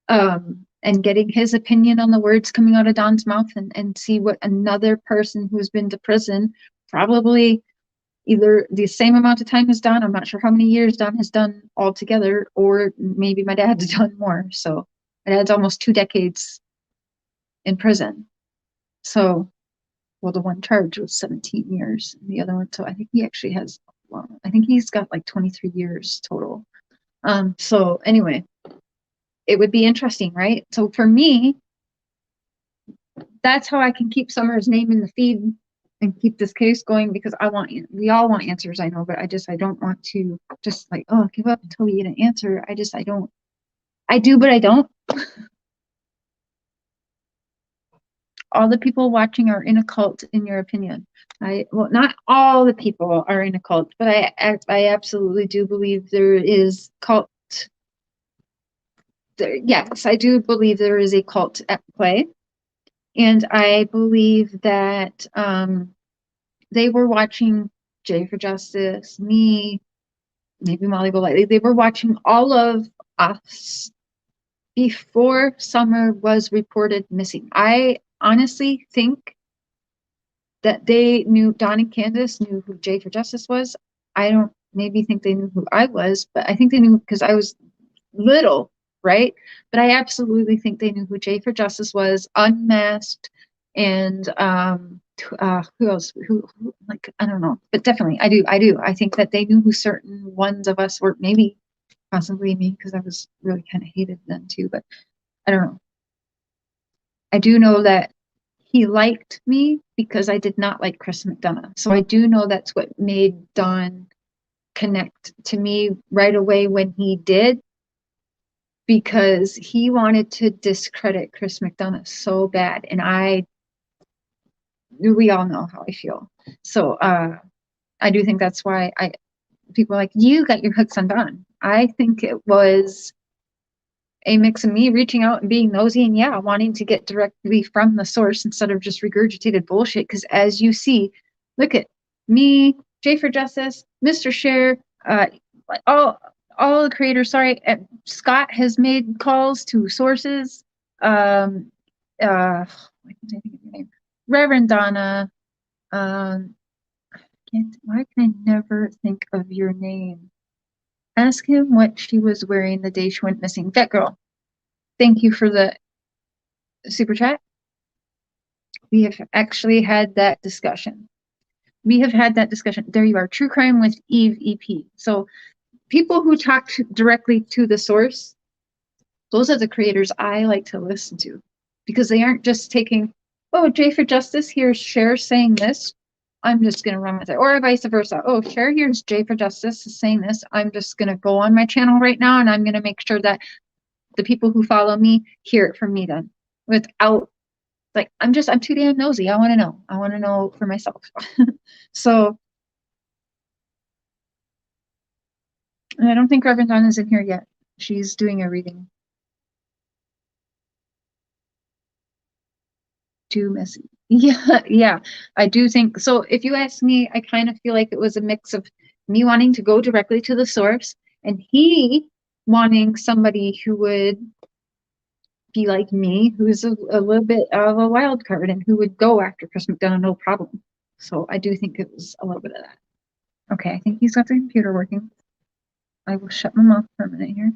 and getting his opinion on the words coming out of Dawn's mouth, and see what another person who's been to prison, probably either the same amount of time as Dawn, I'm not sure how many years Dawn has done altogether, or maybe my dad's done more. So my dad's almost 2 decades in prison. So, well, the one charge was 17 years, and the other one, so I think he actually has, well, I think he's got like 23 years total. So anyway, it would be interesting, right? So for me, that's how I can keep Summer's name in the feed and keep this case going, because we all want answers, I know, but I don't want to just like, oh, give up until we get an answer. I do, but I don't. All the people watching are in a cult, in your opinion? Well, not all the people are in a cult, but I absolutely do believe there is cult. Yes, I do believe there is a cult at play, and I believe that they were watching Jayis4Justice, me, maybe Molly Golightly. They were watching all of us before Summer was reported missing. I honestly think that they knew, Dawn and Candus knew who Jayis4Justice was. I don't maybe think they knew who I was, but I think they knew because I was little, right? But I absolutely think they knew who Jayis4Justice was, unmasked, and who else? Who like, I don't know, but definitely I do. I think that they knew who certain ones of us were, maybe possibly me, because I was really kind of hated then too, but I don't know. I do know that he liked me because I did not like Chris McDonough. So I do know that's what made Dawn connect to me right away when he did, because he wanted to discredit Chris McDonough so bad. And we all know how I feel. So I do think that's why people are like, you got your hooks on Dawn. I think it was a mix of me reaching out and being nosy, and wanting to get directly from the source instead of just regurgitated bullshit. Because as you see, look at me, Jay4Justice, Mr. Share, all the creators, sorry, Scott has made calls to sources. Why can't I think of your name? Reverend Donna. Why can I never think of your name? Ask him what she was wearing the day she went missing. That girl. Thank you for the super chat. We have actually had that discussion. There you are. True Crime with Eve EP. So people who talk directly to the source, those are the creators I like to listen to, because they aren't just taking, oh, Jayis4Justice, here's Cher saying this, I'm just going to run with it. Or vice versa. Oh, Cher, here's Jayis4Justice saying this, I'm just going to go on my channel right now and I'm going to make sure that the people who follow me hear it from me then. Without, like, I'm too damn nosy. I want to know for myself. So, and I don't think Reverend Donna's in here yet. She's doing a reading. Too messy. Yeah, I do think so. If you ask me, I kind of feel like it was a mix of me wanting to go directly to the source and he wanting somebody who would be like me, who's a little bit of a wild card and who would go after Chris McDonough, no problem. So I do think it was a little bit of that. Okay, I think he's got the computer working. I will shut my mouth for a minute here.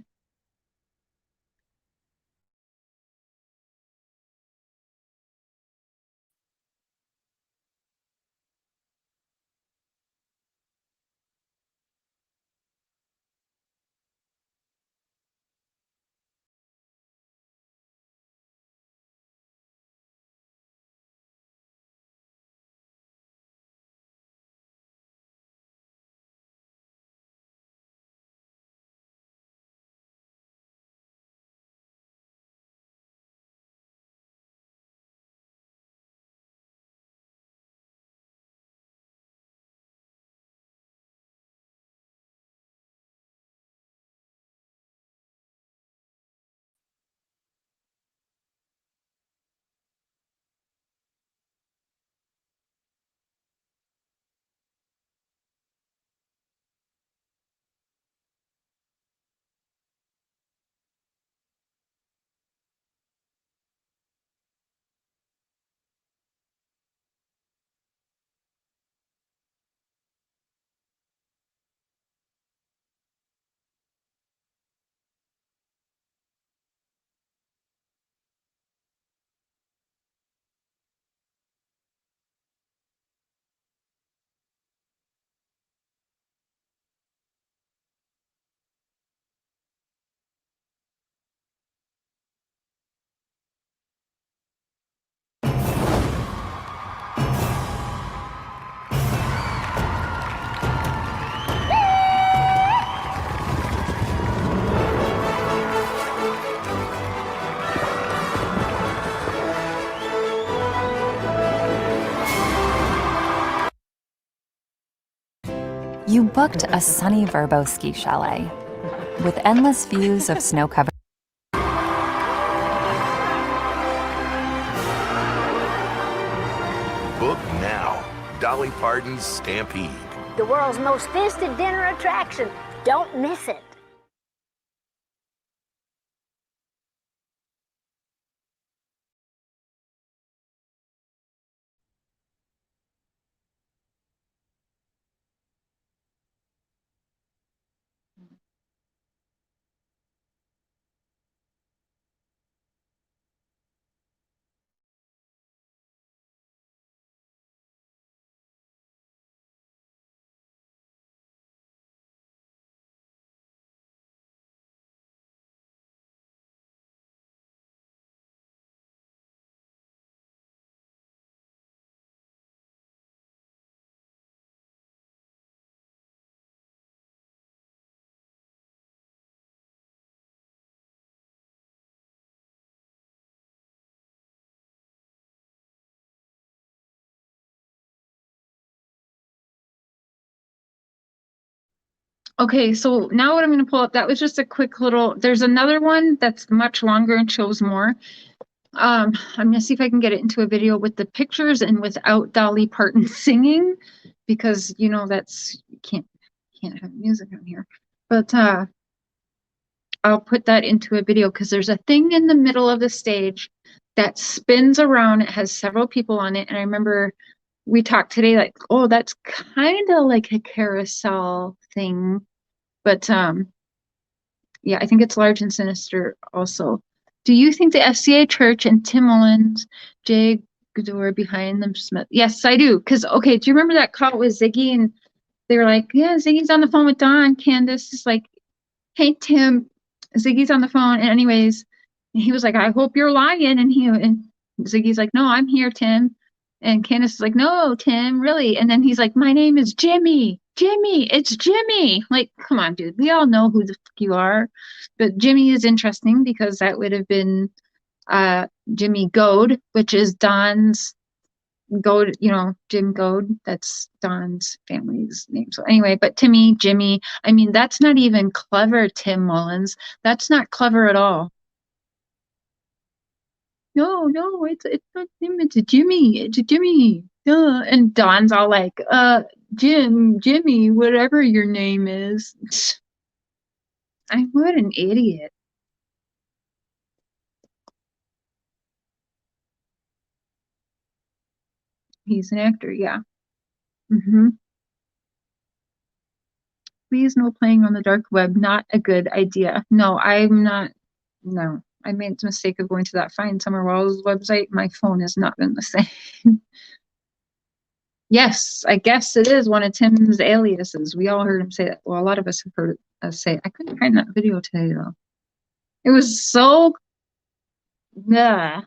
You booked a sunny Verbo ski chalet with endless views of snow-covered. Book now. Dolly Parton's Stampede. The world's most visited dinner attraction. Don't miss it. Okay, so now what I'm going to pull up, that was just a quick little, there's another one that's much longer and shows more. I'm going to see if I can get it into a video with the pictures and without Dolly Parton singing, because, you know, that's, you can't have music on here. But I'll put that into a video because there's a thing in the middle of the stage that spins around. It has several people on it. And I remember we talked today, like, oh, that's kind of like a carousel thing. But yeah, I think it's large and sinister also. Do you think the FCA Church and Tim Mullins, Jay Goodor behind them Smith? Yes, I do. Because, okay, do you remember that call with Ziggy? And they were like, yeah, Ziggy's on the phone with Don. Candus is like, hey, Tim, Ziggy's on the phone. And anyways, he was like, I hope you're lying. And Ziggy's like, no, I'm here, Tim. And Candace is like, no, Tim, really? And then he's like, my name is Jimmy. Jimmy, it's Jimmy. Like, come on, dude. We all know who the fuck you are. But Jimmy is interesting because that would have been Jimmy Goad, which is Don's Goad, Jim Goad. That's Don's family's name. So anyway, but Timmy, Jimmy, I mean, that's not even clever, Tim Mullins. That's not clever at all. No, it's not him, it's a Jimmy. It's a Jimmy. Duh. And Don's all like, Jimmy, whatever your name is. What an idiot. He's an actor, yeah. Please no playing on the dark web. Not a good idea. No, I'm not. No. I made the mistake of going to that Find Summer Wells website. My phone has not been the same. Yes, I guess it is one of Tim's aliases. We all heard him say that. Well, a lot of us have heard us say it. I couldn't find that video today, though. It was so... Yeah.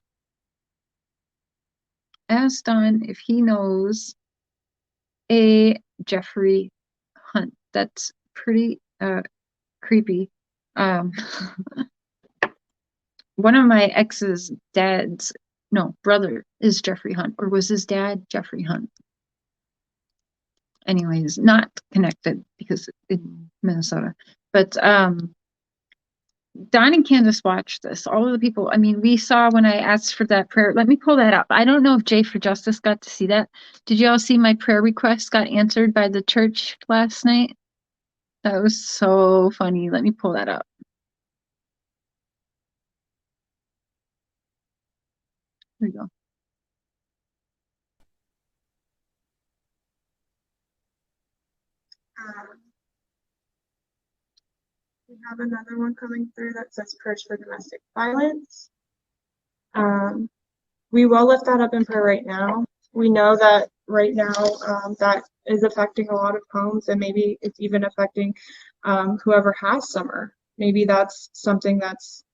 Ask Don if he knows a Jeffrey Hunt. That's pretty creepy. One of my ex's brother is Jeffrey Hunt, or was his dad Jeffrey Hunt? Anyways, not connected because in Minnesota. But Don and Candace watched this. All of the people, I mean, we saw when I asked for that prayer. Let me pull that up. I don't know if Jayis4Justice got to see that. Did you all see my prayer request got answered by the church last night? That was so funny. Let me pull that up. Here we go. We have another one coming through that says Purge for Domestic Violence. We will lift that up in prayer right now. We know that right now that is affecting a lot of homes, and maybe it's even affecting whoever has summer. Maybe that's something that's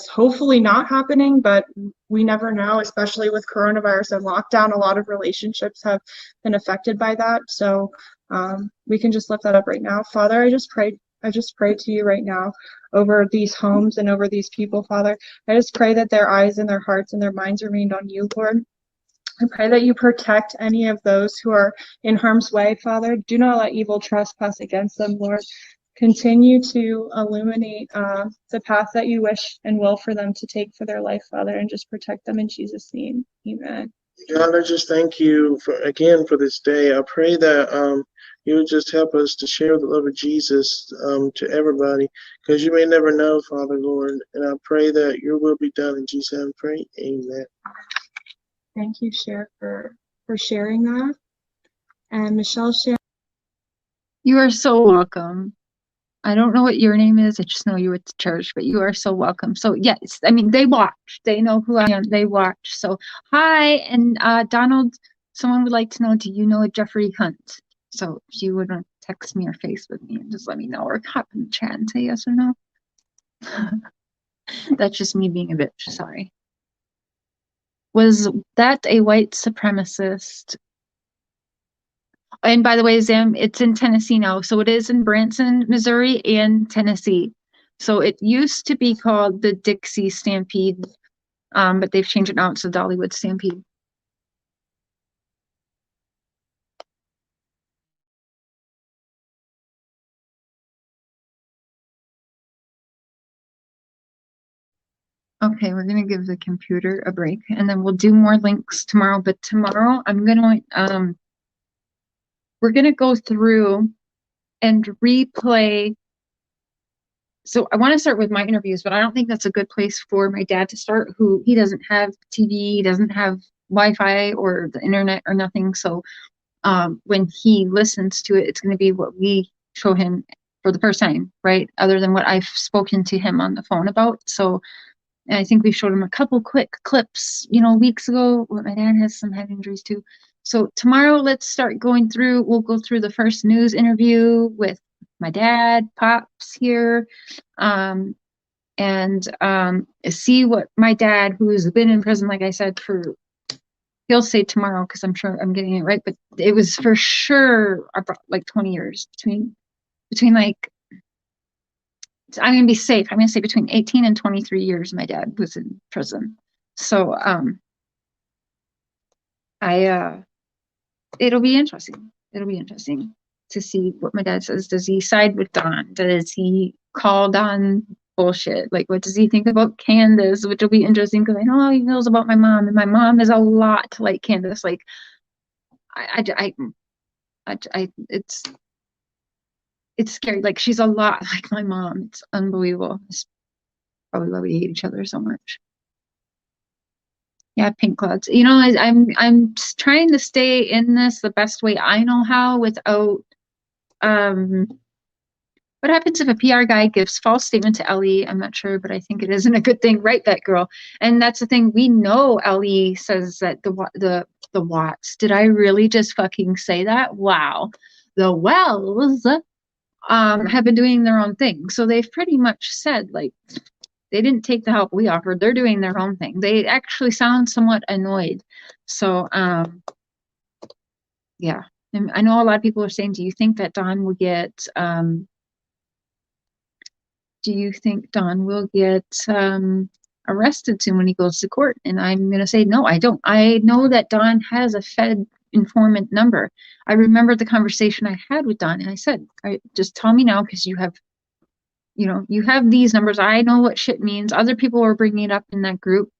hopefully not happening, but we never know, especially with coronavirus and lockdown. A lot of relationships have been affected by that. So we can just lift that up right now. Father, I just pray to you right now over these homes and over these people, Father. I just pray that their eyes and their hearts and their minds remained on you, Lord. I pray that you protect any of those who are in harm's way, Father. Do not let evil trespass against them, Lord. Continue to illuminate the path that you wish and will for them to take for their life, Father, and just protect them in Jesus' name. Amen. God, I just thank you for this day. I pray that you would just help us to share the love of Jesus to everybody, because you may never know, Father, Lord. And I pray that your will be done in Jesus' name. I pray. Amen. Thank you, Cher, for sharing that. And Michelle, share. You are so welcome. I don't know what your name is. I just know you were at the church, but you are so welcome. So yes, I mean, they watch. They know who I am. They watch. So hi. And Donald, someone would like to know, do you know a Jeffrey Hunt? So if you would text me or Facebook me and just let me know, or hop in the chat and say yes or no. That's just me being a bitch. Sorry. Was that a white supremacist? And by the way, Zam, it's in Tennessee now. So it is in Branson, Missouri, and Tennessee. So it used to be called the Dkxie Stampede, but they've changed it now. It's the Dollywood Stampede. Okay, we're going to give the computer a break, and then we'll do more links tomorrow. But tomorrow, we're going to go through and replay so I want to start with my interviews, but I don't think that's a good place for my dad to start, who he doesn't have TV, he doesn't have Wi-Fi or the internet or nothing. So when he listens to it, it's going to be what we show him for the first time, right? Other than what I've spoken to him on the phone about. So I think we showed him a couple quick clips, weeks ago. My dad has some head injuries too. So tomorrow, let's start going through. We'll go through the first news interview with my dad, Pops here, and see what my dad, who's been in prison, like I said, he'll say tomorrow because I'm sure I'm getting it right, but it was for sure about like 20 years between like, I'm going to be safe. I'm going to say between 18 and 23 years my dad was in prison. So it'll be interesting. It'll be interesting to see what my dad says. Does he side with Don? Does he call Don bullshit? Like, what does he think about Candus? Which will be interesting because I know he knows about my mom, and my mom is a lot like Candus. Like, it's scary. Like, she's a lot like my mom. It's unbelievable. It's probably why we hate each other so much. Yeah, pink clouds. I'm trying to stay in this the best way I know how without what happens if a PR guy gives false statement to Ellie? I'm not sure, but I think it isn't a good thing, right, that girl? And that's the thing. We know Ellie says that the Watts. Did I really just fucking say that? Wow. The Wells have been doing their own thing. So they've pretty much said, like, they didn't take the help we offered. They're doing their own thing. They actually sound somewhat annoyed. So, yeah. And I know a lot of people are saying, do you think that Don will get arrested soon when he goes to court? And I'm going to say, no, I don't. I know that Don has a Fed informant number. I remember the conversation I had with Don, and I said, just tell me now, because you have these numbers. I know what shit means. Other people were bringing it up in that group,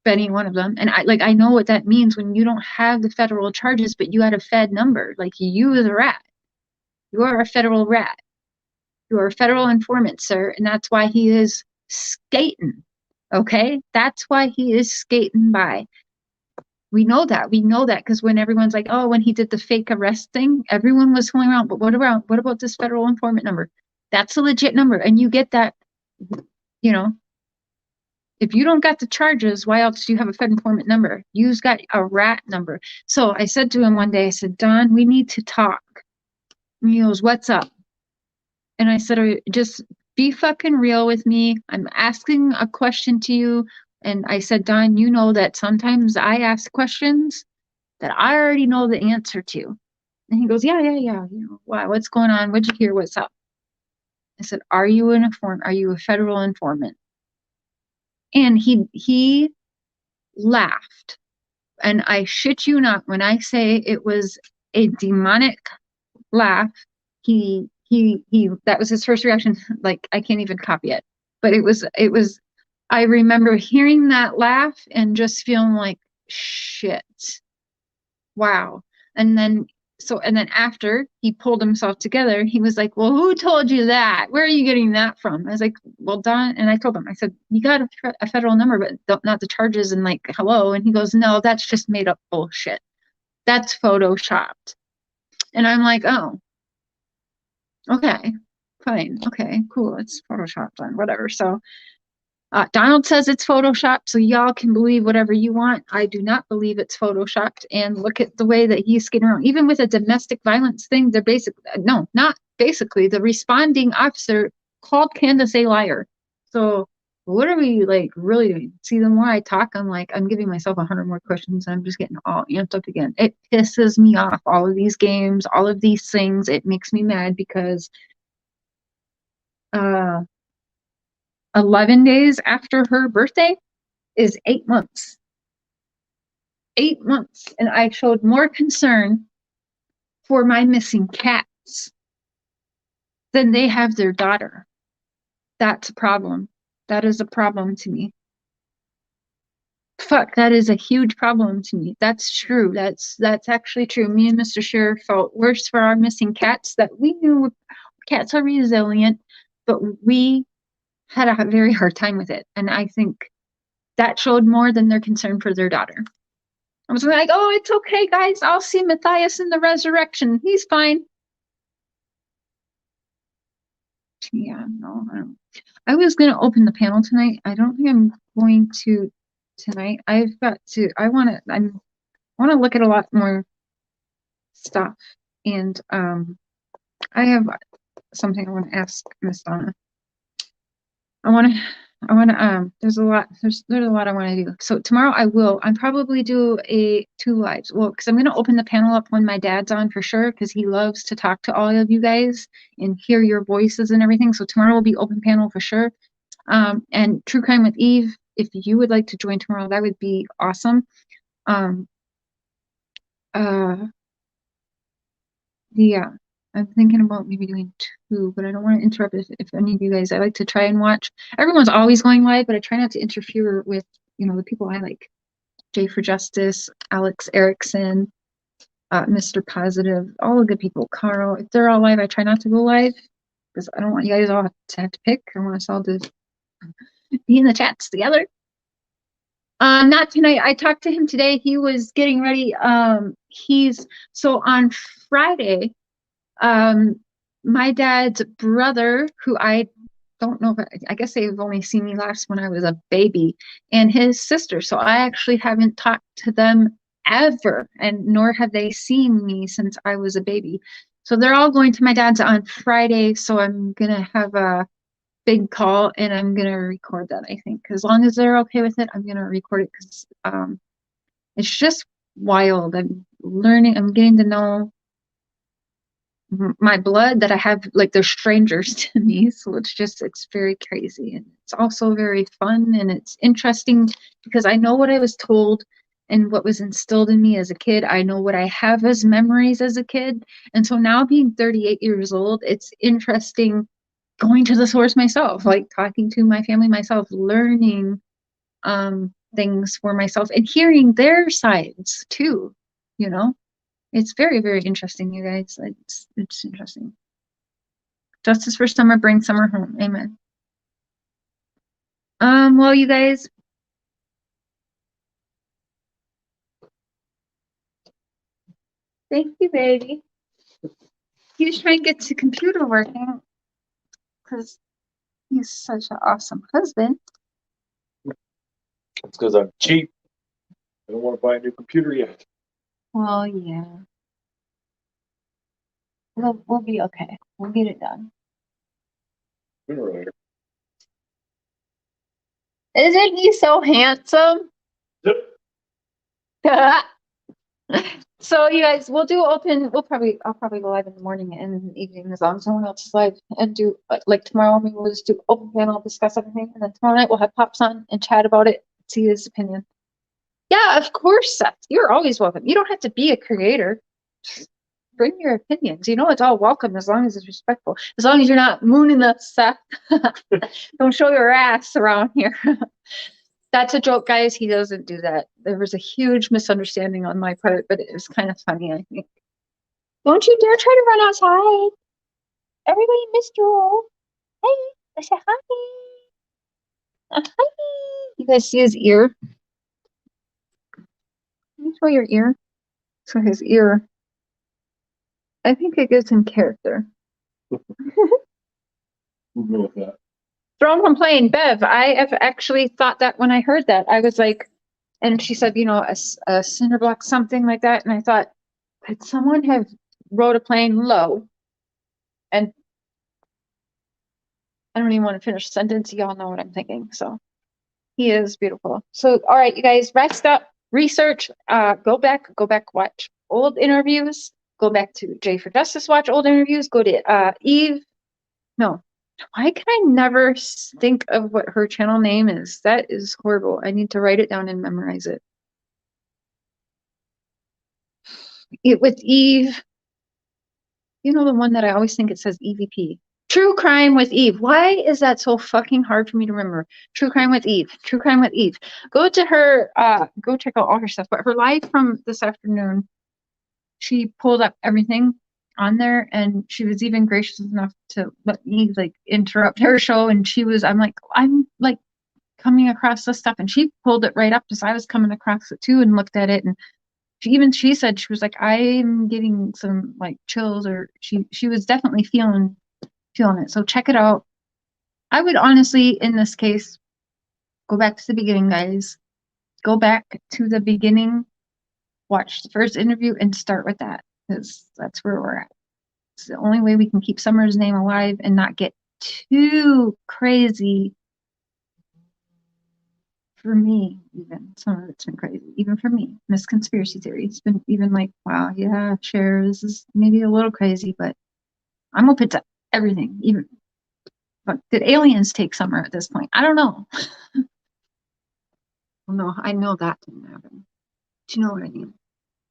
Benny, one of them. And I know what that means when you don't have the federal charges, but you had a Fed number. Like, you as a rat. You are a federal rat. You are a federal informant, sir. And that's why he is skating. Okay? That's why he is skating by. We know that because when everyone's like, oh, when he did the fake arrest thing, everyone was going around, but what about this federal informant number? That's a legit number. And you get that, if you don't got the charges, why else do you have a Fed informant number? You've got a rat number. So I said to him one day, I said, Don, we need to talk. And he goes, what's up? And I said, just be fucking real with me. I'm asking a question to you. And I said, Don, you know that sometimes I ask questions that I already know the answer to. And he goes, yeah. Why? What's going on? What'd you hear? What's up? I said, are you a federal informant? And he laughed. And I shit you not, when I say it was a demonic laugh, that was his first reaction. Like, I can't even copy it. But it was, I remember hearing that laugh and just feeling like, shit. Wow. And then after he pulled himself together, he was like, well, who told you that? Where are you getting that from? I was like, well, Don, and I told him, I said, you got a federal number, but not the charges, and like, hello. And he goes, no, that's just made up bullshit. That's photoshopped. And I'm like, oh, okay, fine. Okay, cool. It's photoshopped then, whatever. So Donald says it's photoshopped, so y'all can believe whatever you want. I do not believe it's photoshopped. And look at the way that he's getting around. Even with a domestic violence thing, they're the responding officer called Candus a liar. So what are we like really doing? See, the more I talk, I'm giving myself 100 more questions, and I'm just getting all amped up again. It pisses me off, all of these games, all of these things. It makes me mad because 11 days after her birthday is 8 months. 8 months. And I showed more concern for my missing cats than they have their daughter. That's a problem. That is a problem to me. Fuck, that is a huge problem to me. That's true. That's actually true. Me and Mr. Sheriff felt worse for our missing cats, that we knew cats are resilient, but we had a very hard time with it. And I think that showed more than their concern for their daughter. I was like, oh, it's okay, guys. I'll see Matthias in the resurrection. He's fine. Yeah, no, I was going to open the panel tonight. I don't think I'm going to tonight. I want to look at a lot more stuff. And I have something I want to ask Miss Donna. There's a lot I want to do. So tomorrow I'm probably do 2 lives. Well, because I'm going to open the panel up when my dad's on for sure, because he loves to talk to all of you guys and hear your voices and everything. So tomorrow will be open panel for sure. And True Crime with Eve, if you would like to join tomorrow, that would be awesome. Yeah. I'm thinking about maybe doing 2, but I don't want to interrupt if any of you guys, I like to try and watch. Everyone's always going live, but I try not to interfere with, the people I like. Jayis4Justice, Alex Erickson, Mr. Positive, all the good people. Carl, if they're all live, I try not to go live because I don't want you guys all to have to pick. I want us all to be in the chats together. Not tonight. I talked to him today. He was getting ready. So on Friday, my dad's brother, who I don't know, but I guess they've only seen me last when I was a baby, and his sister. So I actually haven't talked to them ever, and nor have they seen me since I was a baby. So they're all going to my dad's on Friday. So I'm going to have a big call and I'm going to record that, I think. As long as they're okay with it, I'm going to record it because it's just wild. I'm getting to know my blood that I have, like they're strangers to me. So it's very crazy. And it's also very fun and it's interesting because I know what I was told and what was instilled in me as a kid. I know what I have as memories as a kid. And so now being 38 years old, it's interesting going to the source myself, like talking to my family myself, learning things for myself and hearing their sides too, It's very, very interesting, you guys. It's interesting. Justice for summer, bring summer home. Amen. Well, you guys. Thank you, baby. He was trying to get the computer working because he's such an awesome husband. It's because I'm cheap. I don't want to buy a new computer yet. Well, yeah. We'll be okay. We'll get it done. Sooner or later. Isn't he so handsome? Yep. So you guys, I'll probably go live in the morning and in the evening as long as someone else is live and do like tomorrow maybe we'll just do open panel, discuss everything, and then tomorrow night we'll have Pops on and chat about it, see his opinion. Yeah, of course, Seth. You're always welcome. You don't have to be a creator. Just bring your opinions. It's all welcome as long as it's respectful. As long as you're not mooning us, Seth. Don't show your ass around here. That's a joke, guys. He doesn't do that. There was a huge misunderstanding on my part, but it was kind of funny, I think. Don't you dare try to run outside. Everybody missed you. Hey, I said hi. Hi. You guys see his ear? Can you show your ear? So his ear. I think it gives him character. We'll go with that. Throne from playing Bev. I have actually thought that when I heard that. I was like, and she said, a cinder block, something like that. And I thought, could someone have wrote a plane low? And I don't even want to finish the sentence. Y'all know what I'm thinking. So he is beautiful. So, all right, you guys, rest up, research, go back, watch old interviews, go back to Jayis4Justice, watch old interviews, go to Eve. No. Why can I never think of what her channel name is? That is horrible. I need to write it down and memorize it. With Eve. The one that I always think it says EVP. True Crime with Eve. Why is that so fucking hard for me to remember? True Crime with Eve. True Crime with Eve. Go to her, go check out all her stuff. But her live from this afternoon, she pulled up everything. on there, and she was even gracious enough to let me like interrupt her show. And I'm like coming across this stuff, and she pulled it right up as I was coming across it too, and looked at it. And she said, she was like, I'm getting some like chills, or she was definitely feeling it. So check it out. I would honestly, in this case, go back to the beginning, guys. Go back to the beginning, watch the first interview, and start with that, because that's where we're at. It's the only way we can keep Summer's name alive and not get too crazy. For me, even some of it's been crazy. Even for me, Miss Conspiracy Theory, it's been even like, wow, yeah, sure, this is maybe a little crazy, but I'm open to everything. Even, but did aliens take Summer at this point? I don't know. Well, no, I know that didn't happen. Do you know what I mean?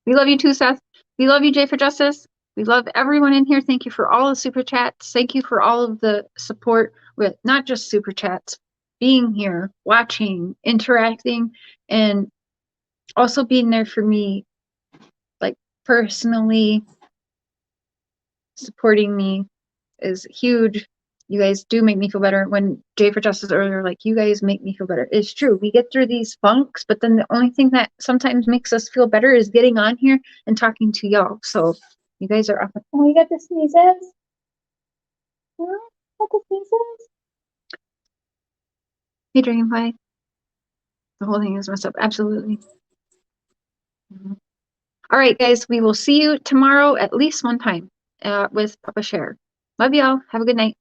We love you too, Seth. We love you, Jay4Justice. We love everyone in here. Thank you for all the super chats. Thank you for all of the support with not just super chats, being here, watching, interacting, and also being there for me, like personally supporting me is huge. You guys do make me feel better. When Jay4Justice earlier, like, you guys make me feel better. It's true. We get through these funks, but then the only thing that sometimes makes us feel better is getting on here and talking to y'all. So you guys are up. Oh, you got the sneezes? Yeah, got the sneezes? Hey, Dragonfly. The whole thing is messed up. Absolutely. All right, guys. We will see you tomorrow at least one time with Papa Share. Love y'all. Have a good night.